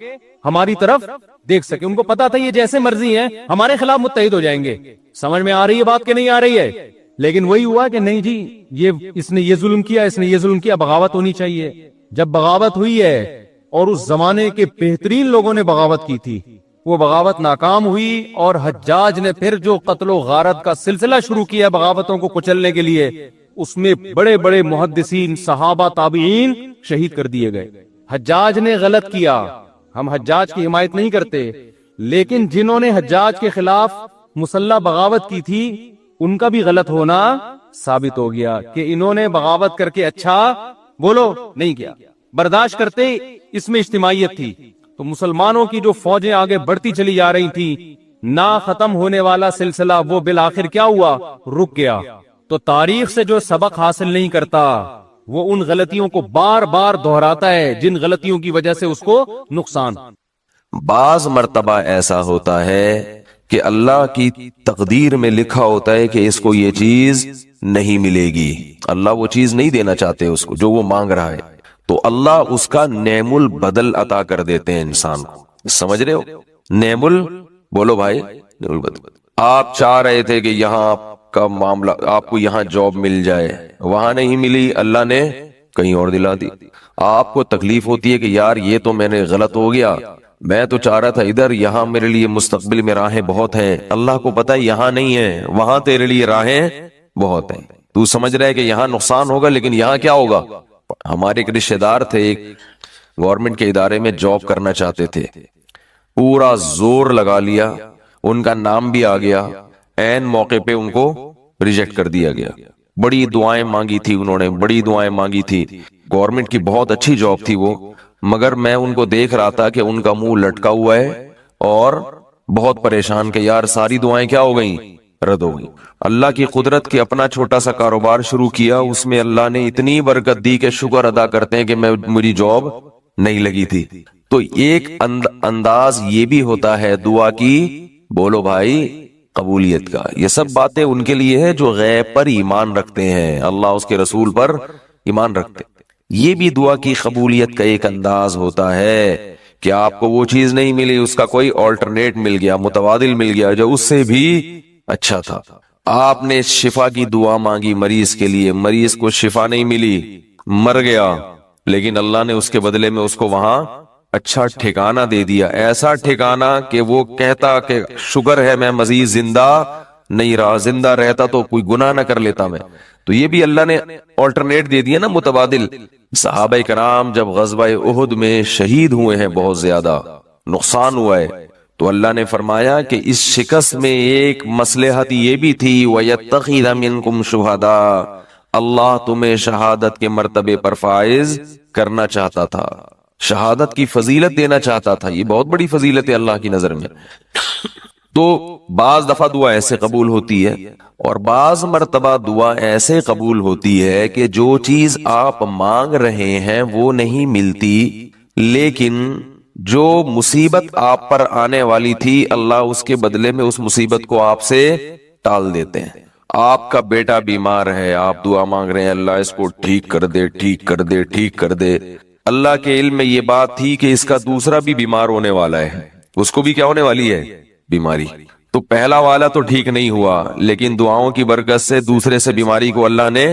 ہماری طرف دیکھ سکے. ان کو پتا تھا یہ جیسے مرضی ہیں ہمارے خلاف متحد ہو جائیں گے. سمجھ میں آ رہی ہے بات کہ نہیں آ رہی ہے؟ لیکن وہی ہوا کہ نہیں جی اس نے یہ ظلم کیا، اس نے یہ ظلم کیا، بغاوت ہونی چاہیے. جب بغاوت ہوئی ہے اور اس زمانے کے بہترین لوگوں نے بغاوت کی تھی، وہ بغاوت ناکام ہوئی اور حجاج نے پھر جو قتل و غارت کا سلسلہ شروع کیا بغاوتوں کو کچلنے کے لیے، اس میں بڑے بڑے محدثین، صحابہ، تابعین شہید کر دیے گئے۔ حجاج نے غلط کیا، ہم حجاج کی حمایت نہیں کرتے، لیکن جنہوں نے حجاج کے خلاف مسلح بغاوت کی تھی ان کا بھی غلط ہونا ثابت ہو گیا کہ انہوں نے بغاوت کر کے اچھا بولو نہیں کیا، برداشت کرتے، اس میں اجتماعیت تھی۔ تو مسلمانوں کی جو فوجیں آگے بڑھتی چلی جا رہی تھی، نہ ختم ہونے والا سلسلہ، وہ بالآخر کیا ہوا؟ رک گیا۔ تو تاریخ سے جو سبق حاصل نہیں کرتا وہ ان غلطیوں کو بار بار دہراتا ہے جن غلطیوں کی وجہ سے اس کو نقصان۔ بعض مرتبہ ایسا ہوتا ہے کہ اللہ کی تقدیر میں لکھا ہوتا ہے کہ اس کو یہ چیز نہیں ملے گی، اللہ وہ چیز نہیں دینا چاہتے اس کو جو وہ مانگ رہا ہے، تو اللہ اس کا نعم البدل عطا کر دیتے ہیں انسان کو۔ سمجھ رہے ہو؟ نعم بولو بھائی، نعم البدل۔ آپ چاہ رہے تھے کہ یہاں آپ کا معاملہ، آپ کو یہاں جاب مل جائے، وہاں نہیں ملی، اللہ نے کہیں اور دلا دی۔ آپ کو تکلیف ہوتی ہے کہ یار یہ تو میں نے غلط ہو گیا، میں تو چاہ رہا تھا ادھر، یہاں میرے لیے مستقبل میں راہیں بہت ہیں، اللہ کو پتہ ہے یہاں نہیں ہے، وہاں تیرے لیے راہیں بہت ہیں۔ تو سمجھ رہا ہے کہ یہاں نقصان ہوگا لیکن یہاں کیا ہوگا؟ ہمارے ایک رشتہ دار تھے، ایک گورنمنٹ کے ادارے میں جاب کرنا چاہتے تھے، پورا زور لگا لیا، ان کا نام بھی آ گیا، عین موقع پہ ان کو ریجیکٹ کر دیا گیا۔ بڑی دعائیں مانگی تھی انہوں نے، بڑی دعائیں مانگی تھی، گورنمنٹ کی بہت اچھی جاب تھی وہ، مگر میں ان کو دیکھ رہا تھا کہ ان کا منہ لٹکا ہوا ہے اور بہت پریشان کہ یار ساری دعائیں کیا ہو گئیں؟ رد ہو گئی۔ اللہ کی قدرت کے اپنا چھوٹا سا کاروبار شروع کیا، اس میں اللہ نے اتنی برکت دی کہ شکر ادا کرتے ہیں کہ مجھے جاب نہیں لگی تھی۔ تو ایک انداز یہ بھی ہوتا ہے دعا کی، بولو بھائی، قبولیت کا۔ یہ سب باتیں ان کے لیے ہے جو غیب پر ایمان رکھتے ہیں، اللہ اس کے رسول پر ایمان رکھتے ہیں۔ یہ بھی دعا کی قبولیت کا ایک انداز ہوتا ہے کہ آپ کو وہ چیز نہیں ملی، اس کا کوئی آلٹرنیٹ مل گیا، متبادل مل گیا جو اس سے بھی اچھا تھا۔ آپ نے شفا کی دعا مانگی مریض کے لیے، مریض کو شفا نہیں ملی، مر گیا، لیکن اللہ نے اس کے بدلے میں اس کو وہاں اچھا ٹھکانہ دے دیا، ایسا ٹھکانہ کہ وہ کہتا کہ شکر ہے میں مزید زندہ نہیں رہا، زندہ رہتا تو کوئی گناہ نہ کر لیتا میں۔ تو یہ بھی اللہ نے آلٹرنیٹ دے دیا نا، متبادل۔ صحابہ کرام جب غزوہ احد میں شہید ہوئے ہیں، بہت زیادہ نقصان ہوا ہے، تو اللہ نے فرمایا کہ اس شکست میں ایک مصلحت یہ بھی تھی، وَيَتَّخِذَ مِنْكُمْ شُهَدَاءَ، اللہ تمہیں شہادت کے مرتبے پر فائز کرنا چاہتا تھا، شہادت کی فضیلت دینا چاہتا تھا۔ یہ بہت بڑی فضیلت ہے اللہ کی نظر میں۔ تو بعض دفعہ دعا ایسے قبول ہوتی ہے اور بعض مرتبہ دعا ایسے قبول ہوتی ہے کہ جو چیز آپ مانگ رہے ہیں وہ نہیں ملتی، لیکن جو مصیبت آپ پر آنے والی تھی اللہ اس کے بدلے میں اس مصیبت کو آپ سے ٹال دیتے ہیں۔ آپ کا بیٹا بیمار ہے، آپ دعا مانگ رہے ہیں اللہ اس کو ٹھیک کر دے، ٹھیک کر دے، ٹھیک کر دے۔ اللہ کے علم میں یہ بات تھی کہ اس کا دوسرا بھی بیمار ہونے والا ہے، اس کو بھی کیا ہونے والی ہے؟ بیماری۔ تو پہلا والا تو ٹھیک نہیں ہوا، لیکن دعاؤں کی برکت سے دوسرے سے بیماری کو اللہ نے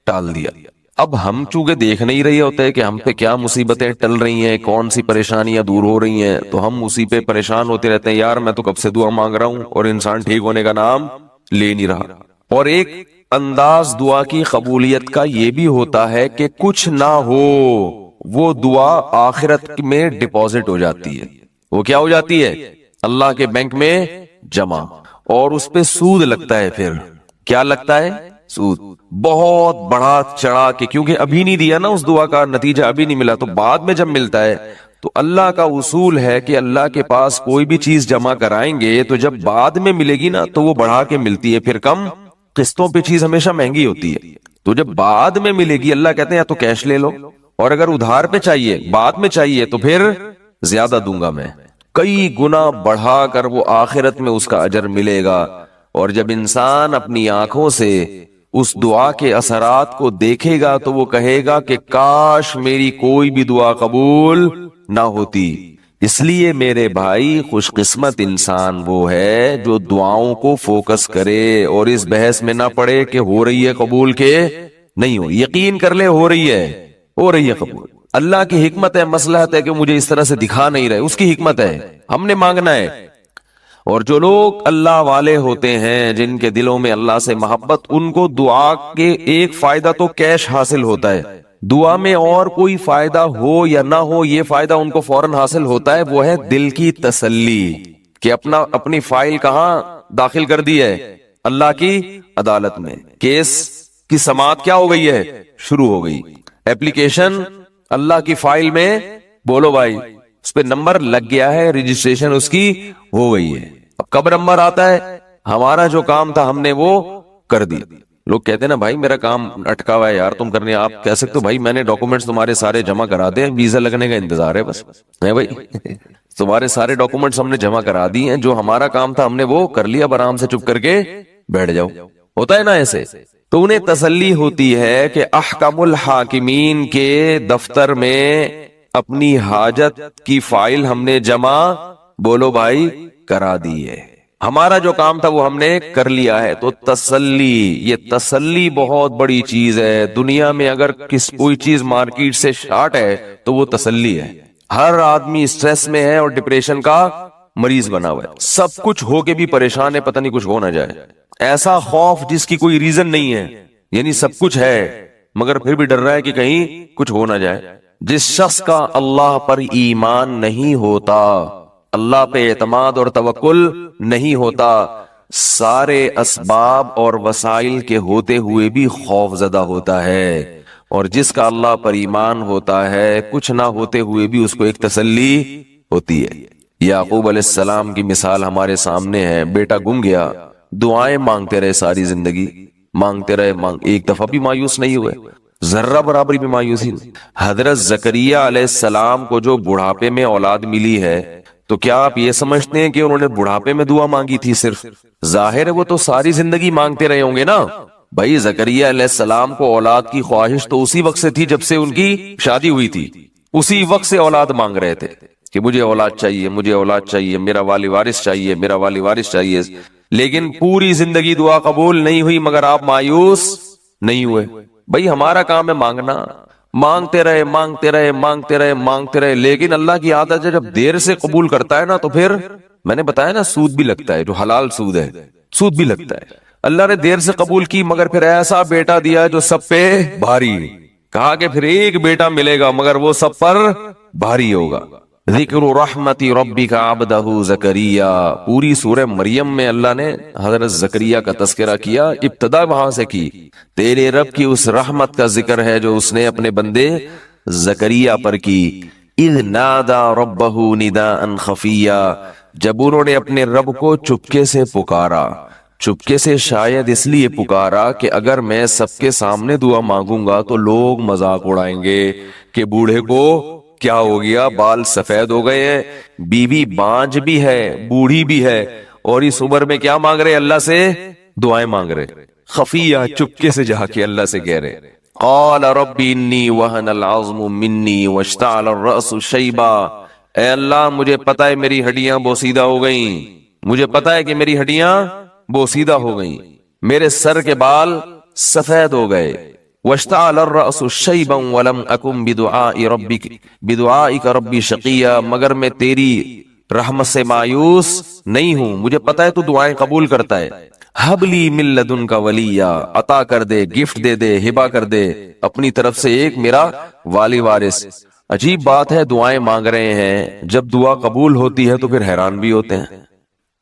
ٹال دیا۔ اب ہم چونکہ دیکھ نہیں رہے ہوتے کہ ہم پہ کیا مصیبتیں ٹل رہی ہیں، کون سی پریشانیاں دور ہو رہی ہیں، تو ہم اسی پہ پریشان ہوتے رہتے ہیں، یار میں تو کب سے دعا مانگ رہا ہوں اور انسان ٹھیک ہونے کا نام لے نہیں رہا۔ اور ایک انداز دعا کی قبولیت کا یہ بھی ہوتا ہے کہ کچھ نہ ہو، وہ دعا آخرت میں ڈپازٹ ہو جاتی ہے، وہ کیا ہو جاتی ہے؟ اللہ کے بینک میں جمع، اور اس پہ سود لگتا ہے۔ پھر کیا لگتا ہے؟ سود، بہت بڑا چڑھا کے، کیونکہ ابھی نہیں دیا نا، اس دعا کا نتیجہ ابھی نہیں ملا، تو بعد میں جب ملتا ہے تو اللہ کا اصول ہے کہ اللہ کے پاس کوئی بھی چیز جمع کرائیں گے تو جب بعد میں ملے گی نا تو وہ بڑھا کے ملتی ہے، پھر کم قسطوں پہ چیز ہمیشہ مہنگی ہوتی ہے۔ تو جب بعد میں ملے گی، اللہ کہتے ہیں یا تو کیش لے لو، اور اگر ادھار پہ چاہیے، بعد میں چاہیے، تو پھر زیادہ دوں گا میں، کئی گنا بڑھا کر وہ آخرت میں اس کا اجر ملے گا۔ اور جب انسان اپنی آنکھوں سے اس دعا کے اثرات کو دیکھے گا تو وہ کہے گا کہ کاش میری کوئی بھی دعا قبول نہ ہوتی۔ اس لیے میرے بھائی، خوش قسمت انسان وہ ہے جو دعاؤں کو فوکس کرے اور اس بحث میں نہ پڑے کہ ہو رہی ہے قبول کے نہیں ہو، یقین کر لے ہو رہی ہے قبول۔ اللہ کی حکمت ہے، مصلحت ہے کہ مجھے اس طرح سے دکھا نہیں رہے، اس کی حکمت ہے، ہم نے مانگنا ہے۔ اور جو لوگ اللہ والے ہوتے ہیں، جن کے دلوں میں اللہ سے محبت، ان کو دعا کے ایک فائدہ تو کیش حاصل ہوتا ہے، دعا میں اور کوئی فائدہ ہو یا نہ ہو، یہ فائدہ ان کو فوراً حاصل ہوتا ہے، وہ ہے دل کی تسلی، کہ اپنی فائل کہاں داخل کر دی ہے؟ اللہ کی عدالت میں، کیس کی سماعت کیا ہو گئی ہے؟ شروع ہو گئی، ایپلیکیشن اللہ کی فائل میں، بولو بھائی، اس پہ نمبر لگ گیا ہے، رجسٹریشن اس کی ہو گئی ہے۔ اب کب نمبر آتا ہے؟ ہمارا جو کام تھا ہم نے وہ کر دی۔ لوگ کہتے ہیں نا بھائی میرا کام اٹکا ہوا ہے یار، تم کرنے، آپ کہہ سکتے ہو بھائی میں نے ڈاکومنٹس تمہارے سارے جمع کرا دے، ویزا لگنے کا انتظار ہے بس، ہے بھائی تمہارے سارے ڈاکومنٹس ہم نے جمع کرا دی ہیں، جو ہمارا کام تھا ہم نے وہ کر لیا، اب آرام سے چپ کر کے بیٹھ جاؤ۔ ہوتا ہے نا ایسے، تو انہیں تسلی ہوتی ہے کہ احکم الحاکمین کے دفتر میں اپنی حاجت کی فائل ہم نے جمع، بولو بھائی، کرا دی ہے، ہمارا جو کام تھا وہ ہم نے کر لیا ہے۔ تو تسلی، یہ تسلی بہت بڑی چیز ہے دنیا میں۔ اگر کوئی چیز مارکیٹ سے شارٹ ہے تو وہ تسلی ہے۔ ہر آدمی اسٹریس میں ہے اور ڈپریشن کا مریض بنا ہوا ہے، سب کچھ ہو کے بھی پریشان ہے، پتہ نہیں کچھ ہو نہ جائے، ایسا خوف جس کی کوئی ریزن نہیں ہے، یعنی سب کچھ ہے مگر پھر بھی ڈر رہا ہے کہ کہیں کچھ ہو نہ جائے۔ جس شخص کا اللہ پر ایمان نہیں ہوتا، اللہ پہ اعتماد اور توکل نہیں ہوتا، سارے اسباب اور وسائل کے ہوتے ہوئے بھی خوف زدہ ہوتا ہے، اور جس کا اللہ پر ایمان ہوتا ہے، کچھ نہ ہوتے ہوئے بھی اس کو ایک تسلی ہوتی ہے۔ یعقوب علیہ السلام کی مثال ہمارے سامنے ہے، بیٹا گم گیا، دعائیں مانگتے رہے ساری زندگی، مانگتے رہے، ایک دفعہ بھی مایوس نہیں ہوئے، ذرہ برابر بھی مایوسی نہیں۔ حضرت زکریہ علیہ السلام کو جو بڑھاپے میں اولاد ملی ہے، تو کیا آپ یہ سمجھتے ہیں کہ انہوں نے بڑھاپے میں دعا مانگی تھی صرف؟ ظاہر ہے وہ تو ساری زندگی مانگتے رہے ہوں گے نا۔ بھائی زکریہ علیہ السلام کو اولاد کی خواہش تو اسی وقت سے تھی جب سے ان کی شادی ہوئی تھی، اسی وقت سے اولاد مانگ رہے تھے کہ مجھے اولاد چاہیے، مجھے اولاد چاہیے، میرا والی وارث چاہیے، میرا والی وارث چاہیے، لیکن پوری زندگی دعا قبول نہیں ہوئی، مگر آپ مایوس نہیں ہوئے۔ بھائی ہمارا کام ہے مانگنا، مانگتے رہے مانگتے رہے مانگتے رہے مانگتے رہے، لیکن اللہ کی عادت ہے جب دیر سے قبول کرتا ہے نا تو پھر میں نے بتایا نا سود بھی لگتا ہے، جو حلال سود ہے سود بھی لگتا ہے۔ اللہ نے دیر سے قبول کی مگر پھر ایسا بیٹا دیا جو سب پہ بھاری، کہا کہ پھر ایک بیٹا ملے گا مگر وہ سب پر بھاری ہوگا۔ ذکر رحمت ربک عبدہ زکریا، پوری سورہ مریم میں اللہ نے حضرت زکریا کا تذکرہ کیا، ابتدا وہاں سے کی، تیرے رب کی اس رحمت کا ذکر ہے جو اس نے اپنے بندے زکریا پر کی۔ اذ نادا ربہ نداء خفیا، جب انہوں نے اپنے رب کو چپکے سے پکارا، چپکے سے شاید اس لیے پکارا کہ اگر میں سب کے سامنے دعا مانگوں گا تو لوگ مذاق اڑائیں گے کہ بوڑھے کو کیا ہو گیا، بال سفید ہو گئے ہیں، بیوی بانج بھی ہے، بوڑھی بھی ہے، اور اس عمر میں کیا مانگ رہے؟ اللہ سے دعائیں مانگ رہے، خفیہ، چپکے سے جا کے اللہ سے کہہ رہے۔ قال رب انی وہن العظم منی واشتعل الرأس شیبا، اے اللہ مجھے پتہ ہے میری ہڈیاں بوسیدہ ہو گئیں، مجھے پتہ ہے کہ میری ہڈیاں بوسیدہ ہو گئیں، میرے سر کے بال سفید ہو گئے، واشتعل الرأس شیبا ولم اکن بدعائک ربی شقیا، مگر میں تیری رحمت سے مایوس نہیں ہوں، مجھے پتہ ہے تو دعائیں قبول کرتا ہے۔ حب لی من لدنک ولیا، عطا کر دے، گفٹ دے دے، ہبہ کر دے اپنی طرف سے ایک میرا والی وارث۔ عجیب بات ہے، دعائیں مانگ رہے ہیں، جب دعا قبول ہوتی ہے تو پھر حیران بھی ہوتے ہیں۔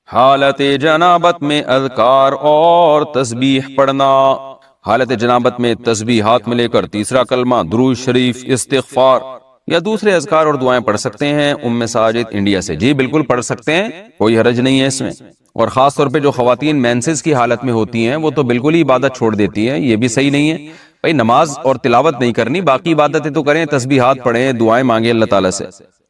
حالت جنابت میں اذکار اور تسبیح پڑھنا، حالت جنابت میں تسبیح ہاتھ میں لے کر تیسرا کلمہ، درود شریف، استغفار یا دوسرے اذکار اور دعائیں پڑھ سکتے ہیں۔ ساجد انڈیا سے، جی بالکل پڑھ سکتے ہیں، کوئی حرج نہیں ہے اس میں، اور خاص طور پہ جو خواتین مینسز کی حالت میں ہوتی ہیں وہ تو بالکل ہی عبادت چھوڑ دیتی ہیں، یہ بھی صحیح نہیں ہے۔ بھائی نماز اور تلاوت نہیں کرنی، باقی عبادتیں تو کریں، تسبیحات پڑھیں، دعائیں مانگیں اللہ تعالیٰ سے۔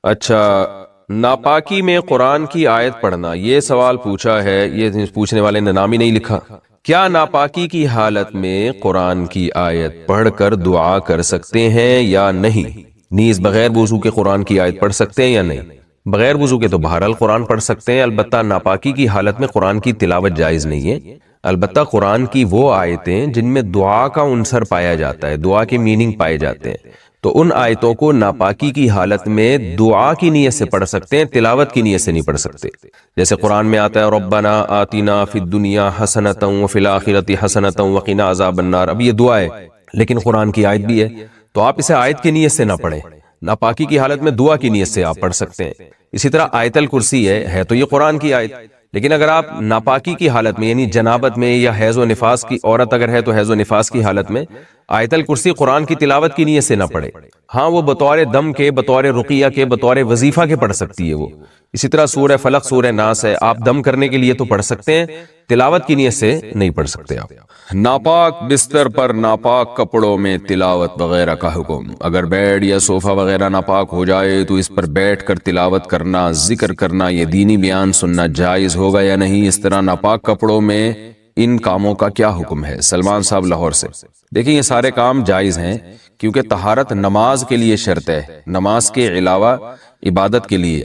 اچھا، ناپاکی میں قرآن کی آیت پڑھنا، یہ سوال پوچھا ہے، یہ پوچھنے والے نے نام ہی نہیں لکھا۔ کیا ناپاکی کی حالت میں قرآن کی آیت پڑھ کر دعا کر سکتے ہیں یا نہیں؟ نیز بغیر وضو کے قرآن کی آیت پڑھ سکتے ہیں یا نہیں؟ بغیر وضو کے تو بہرحال قرآن پڑھ سکتے ہیں، البتہ ناپاکی کی حالت میں قرآن کی تلاوت جائز نہیں ہے۔ البتہ قرآن کی وہ آیتیں جن میں دعا کا عنصر پایا جاتا ہے، دعا کے میننگ پائے جاتے ہیں، تو ان آیتوں کو ناپاکی کی حالت میں دعا کی نیت سے پڑھ سکتے ہیں، تلاوت کی نیت سے نہیں پڑھ سکتے۔ جیسے قرآن میں آتا ہے ربنا آتنا فی الدنیا حسنۃ وفی الآخرۃ حسنۃ وقنا عذاب النار، اب یہ دعا ہے لیکن قرآن کی آیت بھی ہے، تو آپ اسے آیت کی نیت سے نہ پڑھیں، ناپاکی کی حالت میں دعا کی نیت سے آپ پڑھ سکتے ہیں۔ اسی طرح آیت الکرسی ہے تو یہ قرآن کی آیت، لیکن اگر آپ ناپاکی کی حالت میں یعنی جنابت میں یا حیض و نفاس کی عورت اگر ہے تو حیض و نفاس کی حالت میں آیت الکرسی قرآن کی تلاوت کی نیت سے نہ پڑھے، ہاں وہ بطور دم کے، بطور رقیہ کے، بطور وظیفہ کے پڑھ سکتی ہے وہ۔ اسی طرح سورہ فلق، سورہ ناس ہے، آپ دم کرنے کے لیے تو پڑھ سکتے ہیں، تلاوت کی نیت سے نہیں پڑھ سکتے آپ۔ ناپاک بستر پر ناپاک کپڑوں میں تلاوت وغیرہ کا حکم، اگر بیڈ یا صوفہ وغیرہ ناپاک ہو جائے تو اس پر بیٹھ کر تلاوت کرنا، ذکر کرنا، یہ دینی بیان سننا جائز ہوگا یا نہیں؟ اس طرح ناپاک کپڑوں میں ان کاموں کا کیا حکم ہے؟ سلمان صاحب لاہور سے۔ دیکھیں یہ سارے کام جائز ہیں کیونکہ طہارت نماز کے لیے شرط ہے، نماز کے علاوہ عبادت کے لیے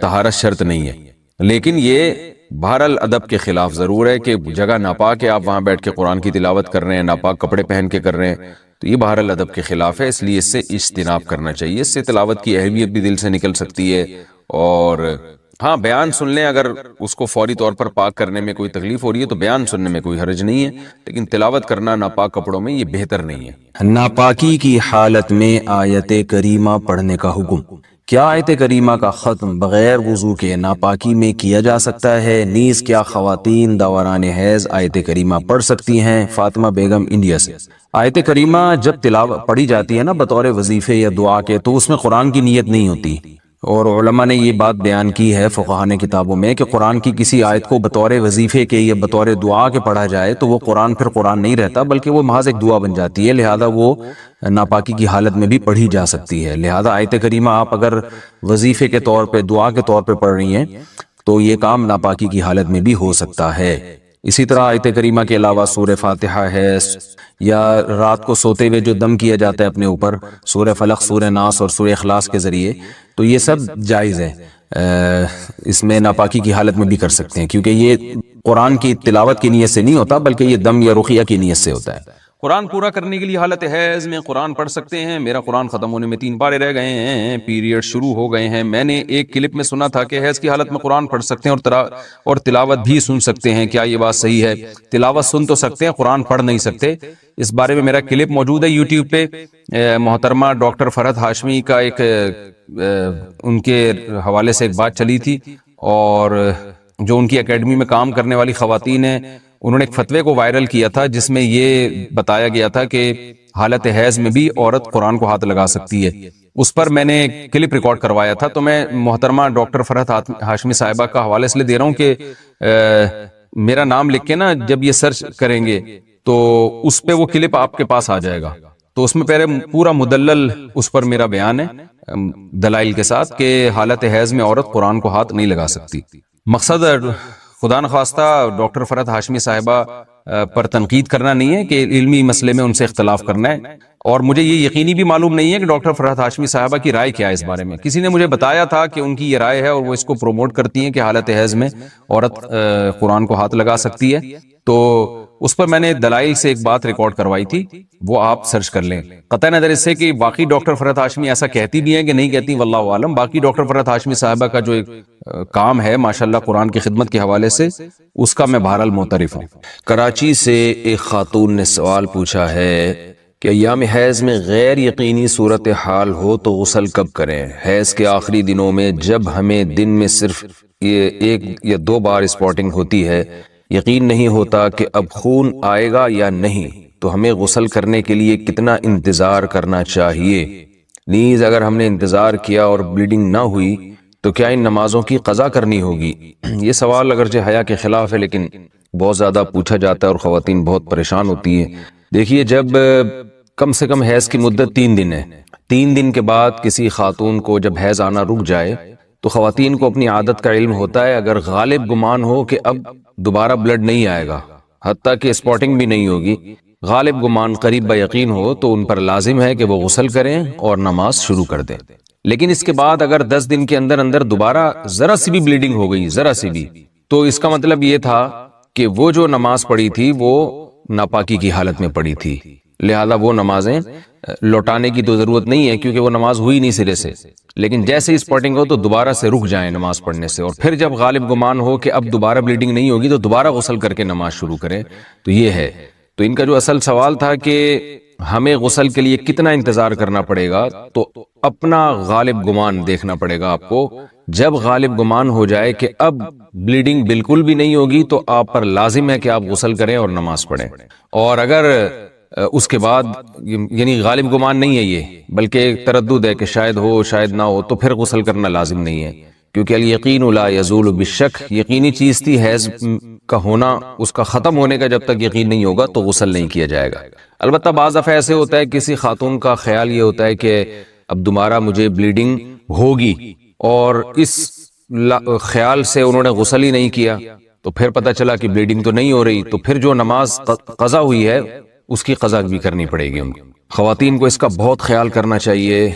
طہارت شرط نہیں ہے، لیکن یہ بہرحال ادب کے خلاف ضرور ہے کہ جگہ ناپاک ہے، آپ وہاں بیٹھ کے قرآن کی تلاوت کر رہے ہیں، ناپاک کپڑے پہن کے کر رہے ہیں، تو یہ بہرحال ادب کے خلاف ہے، اس لیے اس سے اجتناب کرنا چاہیے۔ اس سے تلاوت کی اہمیت بھی دل سے نکل سکتی ہے، اور ہاں بیان سن لیں، اگر اس کو فوری طور پر پاک کرنے میں کوئی تکلیف ہو رہی ہے تو بیان سننے میں کوئی حرج نہیں ہے، لیکن تلاوت کرنا ناپاک کپڑوں میں یہ بہتر نہیں ہے۔ ناپاکی کی حالت میں آیت کریمہ پڑھنے کا حکم، کیا آیت کریمہ کا ختم بغیر وضو کے ناپاکی میں کیا جا سکتا ہے؟ نیز کیا خواتین دوران حیض آیت کریمہ پڑھ سکتی ہیں؟ فاطمہ بیگم انڈیا سے۔ آیت کریمہ جب تلاوت پڑھی جاتی ہے نا بطور وظیفے یا دعا کے، تو اس میں قرآن کی نیت نہیں ہوتی، اور علماء نے یہ بات بیان کی ہے فقہاء نے کتابوں میں کہ قرآن کی کسی آیت کو بطور وظیفے کے یا بطور دعا کے پڑھا جائے تو وہ قرآن پھر قرآن نہیں رہتا، بلکہ وہ محض ایک دعا بن جاتی ہے، لہذا وہ ناپاکی کی حالت میں بھی پڑھی جا سکتی ہے۔ لہذا آیت کریمہ آپ اگر وظیفے کے طور پہ، دعا کے طور پہ پڑھ رہی ہیں تو یہ کام ناپاکی کی حالت میں بھی ہو سکتا ہے۔ اسی طرح آیت کریمہ کے علاوہ سورہ فاتحہ ہے، یا رات کو سوتے ہوئے جو دم کیا جاتا ہے اپنے اوپر، سورہ فلق، سورہ ناس اور سورہ اخلاص کے ذریعے، تو یہ سب جائز ہے، اس میں ناپاکی کی حالت میں بھی کر سکتے ہیں، کیونکہ یہ قرآن کی تلاوت کی نیت سے نہیں ہوتا بلکہ یہ دم یا رقیہ کی نیت سے ہوتا ہے۔ قرآن پورا کرنے کے لیے حالت حیض میں قرآن پڑھ سکتے ہیں؟ میرا قرآن ختم ہونے میں 3 پارے رہ گئے ہیں، پیریڈ شروع ہو گئے ہیں۔ میں نے ایک کلپ میں سنا تھا کہ حیض کی حالت میں قرآن پڑھ سکتے ہیں اور تلاوت بھی سن سکتے ہیں، کیا یہ بات صحیح ہے؟ تلاوت سن تو سکتے ہیں، قرآن پڑھ نہیں سکتے۔ اس بارے میں میرا کلپ موجود ہے یوٹیوب پہ، محترمہ ڈاکٹر فرحت ہاشمی کا ایک ان کے حوالے سے ایک بات چلی تھی، اور جو ان کی اکیڈمی میں کام کرنے والی خواتین ہیں انہوں نے ایک فتوے کو وائرل کیا تھا جس میں یہ بتایا گیا تھا کہ حالت حیض میں بھی عورت قرآن کو ہاتھ لگا سکتی ہے۔ اس پر میں نے کلپ ریکارڈ کروایا تھا، تو میں محترمہ ڈاکٹر فرحت ہاشمی صاحبہ کا حوالہ اس لیے دے رہا ہوں کہ میرا نام لکھ کے نا جب یہ سرچ کریں گے تو اس پہ وہ کلپ آپ کے پاس آ جائے گا، تو اس میں پہلے پورا مدلل اس پر میرا بیان ہے دلائل کے ساتھ کہ حالت حیض میں عورت قرآن کو ہاتھ نہیں لگا سکتی۔ مقصد خدا نخواستہ ڈاکٹر فرحت ہاشمی صاحبہ پر تنقید کرنا نہیں ہے کہ علمی مسئلے میں ان سے اختلاف کرنا ہے، اور مجھے یہ یقینی بھی معلوم نہیں ہے کہ ڈاکٹر فرحت ہاشمی صاحبہ کی رائے کیا ہے اس بارے میں۔ کسی نے مجھے بتایا تھا کہ ان کی یہ رائے ہے اور وہ اس کو پروموٹ کرتی ہیں کہ حالت حیض میں عورت قرآن کو ہاتھ لگا سکتی ہے، تو اس پر میں نے دلائل سے ایک بات ریکارڈ کروائی تھی، وہ آپ سرچ کر لیں۔ قطع نظر اس سے کہ باقی ڈاکٹر فرحت ہاشمی ایسا کہتی بھی ہیں کہ نہیں کہتی، واللہ عالم، باقی ڈاکٹر فرحت ہاشمی صاحبہ کا جو ایک کام ہے ماشاءاللہ قرآن کی خدمت کے حوالے سے، اس کا میں بہرحال معترف ہوں۔ کراچی سے ایک خاتون نے سوال پوچھا ہے کہ ایام حیض میں غیر یقینی صورتحال ہو تو غسل کب کریں؟ حیض کے آخری دنوں میں جب ہمیں دن میں صرف 1 یا 2 بار اسپاٹنگ ہوتی ہے، یقین نہیں ہوتا کہ اب خون آئے گا یا نہیں، تو ہمیں غسل کرنے کے لیے کتنا انتظار کرنا چاہیے؟ نیز اگر ہم نے انتظار کیا اور بلیڈنگ نہ ہوئی تو کیا ان نمازوں کی قضا کرنی ہوگی؟ یہ سوال اگرچہ حیا کے خلاف ہے لیکن بہت زیادہ پوچھا جاتا ہے اور خواتین بہت پریشان ہوتی ہیں۔ دیکھیے، جب کم سے کم حیض کی مدت 3 دن ہے، 3 دن کے بعد کسی خاتون کو جب حیض آنا رک جائے تو خواتین کو اپنی عادت کا علم ہوتا ہے، اگر غالب گمان ہو کہ اب دوبارہ بلڈ نہیں آئے گا، حتیٰ کہ اسپاٹنگ بھی نہیں ہوگی، غالب گمان قریب با یقین ہو، تو ان پر لازم ہے کہ وہ غسل کریں اور نماز شروع کر دیں۔ لیکن اس کے بعد اگر 10 دن کے اندر اندر دوبارہ ذرا سی بھی بلیڈنگ ہو گئی، ذرا سی بھی، تو اس کا مطلب یہ تھا کہ وہ جو نماز پڑھی تھی وہ ناپاکی کی حالت میں پڑھی تھی، لہذا وہ نمازیں لوٹانے کی تو ضرورت نہیں ہے کیونکہ وہ نماز ہوئی نہیں سرے سے، لیکن جیسے ہی اسپاٹنگ ہو تو دوبارہ سے رک جائیں نماز پڑھنے سے، اور پھر جب غالب گمان ہو کہ اب دوبارہ بلیڈنگ نہیں ہوگی تو دوبارہ غسل کر کے نماز شروع کریں۔ تو یہ ہے۔ تو ان کا جو اصل سوال تھا کہ ہمیں غسل کے لیے کتنا انتظار کرنا پڑے گا، تو اپنا غالب گمان دیکھنا پڑے گا آپ کو۔ جب غالب گمان ہو جائے کہ اب بلیڈنگ بالکل بھی نہیں ہوگی تو آپ پر لازم ہے کہ آپ غسل کریں اور نماز پڑھیں، اور اگر اس کے بعد یعنی غالب گمان نہیں ہے یہ، بلکہ تردد ہے کہ شاید ہو شاید نہ ہو، تو پھر غسل کرنا لازم نہیں ہے، کیونکہ الیقین لا یزول بالشک، یقینی چیز تھی حیض کا ہونا، اس کا ختم ہونے کا جب تک یقین نہیں ہوگا تو غسل نہیں کیا جائے گا۔ البتہ بعض دفعہ ایسے ہوتا ہے کسی خاتون کا خیال یہ ہوتا ہے کہ اب دوبارہ مجھے بلیڈنگ ہوگی، اور اس خیال سے انہوں نے غسل ہی نہیں کیا، تو پھر پتہ چلا کہ بلیڈنگ تو نہیں ہو رہی، تو پھر جو نماز قضا ہوئی ہے اس کی قضا بھی کرنی پڑے گی ان کو۔ خواتین کو اس کا بہت خیال کرنا چاہیے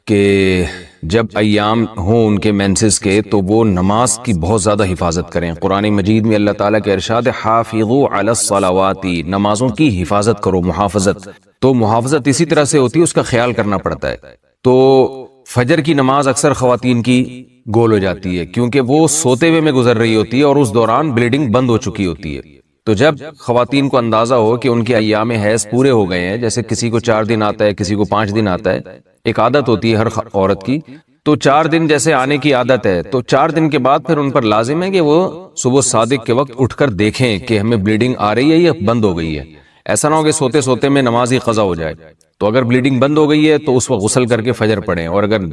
کہ جب ایام ہوں ان کے مینسز کے تو وہ نماز کی بہت زیادہ حفاظت کریں۔ قرآن مجید میں اللہ تعالیٰ کے ارشاد حافظوا علی الصلوات، نمازوں کی حفاظت کرو، محافظت۔ تو محافظت اسی طرح سے ہوتی ہے، اس کا خیال کرنا پڑتا ہے۔ تو فجر کی نماز اکثر خواتین کی گول ہو جاتی ہے کیونکہ وہ سوتے ہوئے میں گزر رہی ہوتی ہے اور اس دوران بلیڈنگ بند ہو چکی ہوتی ہے۔ تو جب خواتین کو اندازہ ہو کہ ان کے ایام حیض پورے ہو گئے ہیں، جیسے کسی کو 4 دن آتا ہے، کسی کو 5 دن آتا ہے، ایک عادت ہوتی ہے ہر عورت کی، تو 4 دن جیسے آنے کی عادت ہے، تو 4 دن کے بعد پھر ان پر لازم ہے کہ وہ صبح صادق کے وقت اٹھ کر دیکھیں کہ ہمیں بلیڈنگ آ رہی ہے یا بند ہو گئی ہے۔ ایسا نہ ہو کہ سوتے سوتے میں نماز ہی قضا ہو جائے۔ تو اگر بلیڈنگ بند ہو گئی ہے تو اس وقت غسل کر کے فجر پڑھیں، اور اگر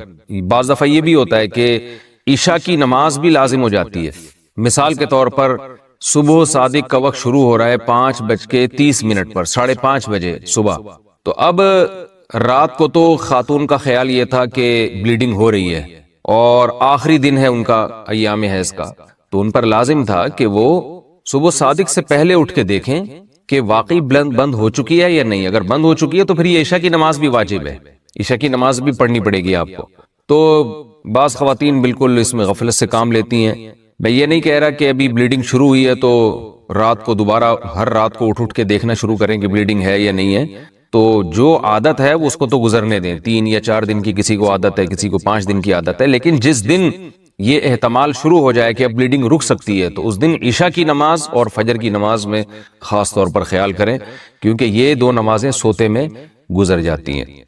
بعض دفعہ یہ بھی ہوتا ہے کہ عشاء کی نماز بھی لازم ہو جاتی ہے، مثال کے طور پر صبح صادق کا وقت شروع ہو رہا ہے 5:30 پر، 5:30 بجے صبح، تو اب رات کو تو خاتون کا خیال یہ تھا کہ بلیڈنگ ہو رہی ہے اور آخری دن ہے ان کا ایام حیض کا، تو ان پر لازم تھا کہ وہ صبح صادق سے پہلے اٹھ کے دیکھیں کہ واقعی بند ہو چکی ہے یا نہیں۔ اگر بند ہو چکی ہے تو پھر یہ عشاء کی نماز بھی واجب ہے، عشاء کی نماز بھی پڑھنی پڑے گی آپ کو۔ تو بعض خواتین بالکل اس میں غفلت سے کام لیتی ہیں۔ میں یہ نہیں کہہ رہا کہ ابھی بلیڈنگ شروع ہوئی ہے تو رات کو دوبارہ ہر رات کو اٹھ کے دیکھنا شروع کریں کہ بلیڈنگ ہے یا نہیں ہے، تو جو عادت ہے اس کو تو گزرنے دیں۔ 3 یا 4 دن کی کسی کو عادت ہے، کسی کو 5 دن کی عادت ہے، لیکن جس دن یہ احتمال شروع ہو جائے کہ اب بلیڈنگ رک سکتی ہے تو اس دن عشاء کی نماز اور فجر کی نماز میں خاص طور پر خیال کریں، کیونکہ یہ 2 نمازیں سوتے میں گزر جاتی ہیں۔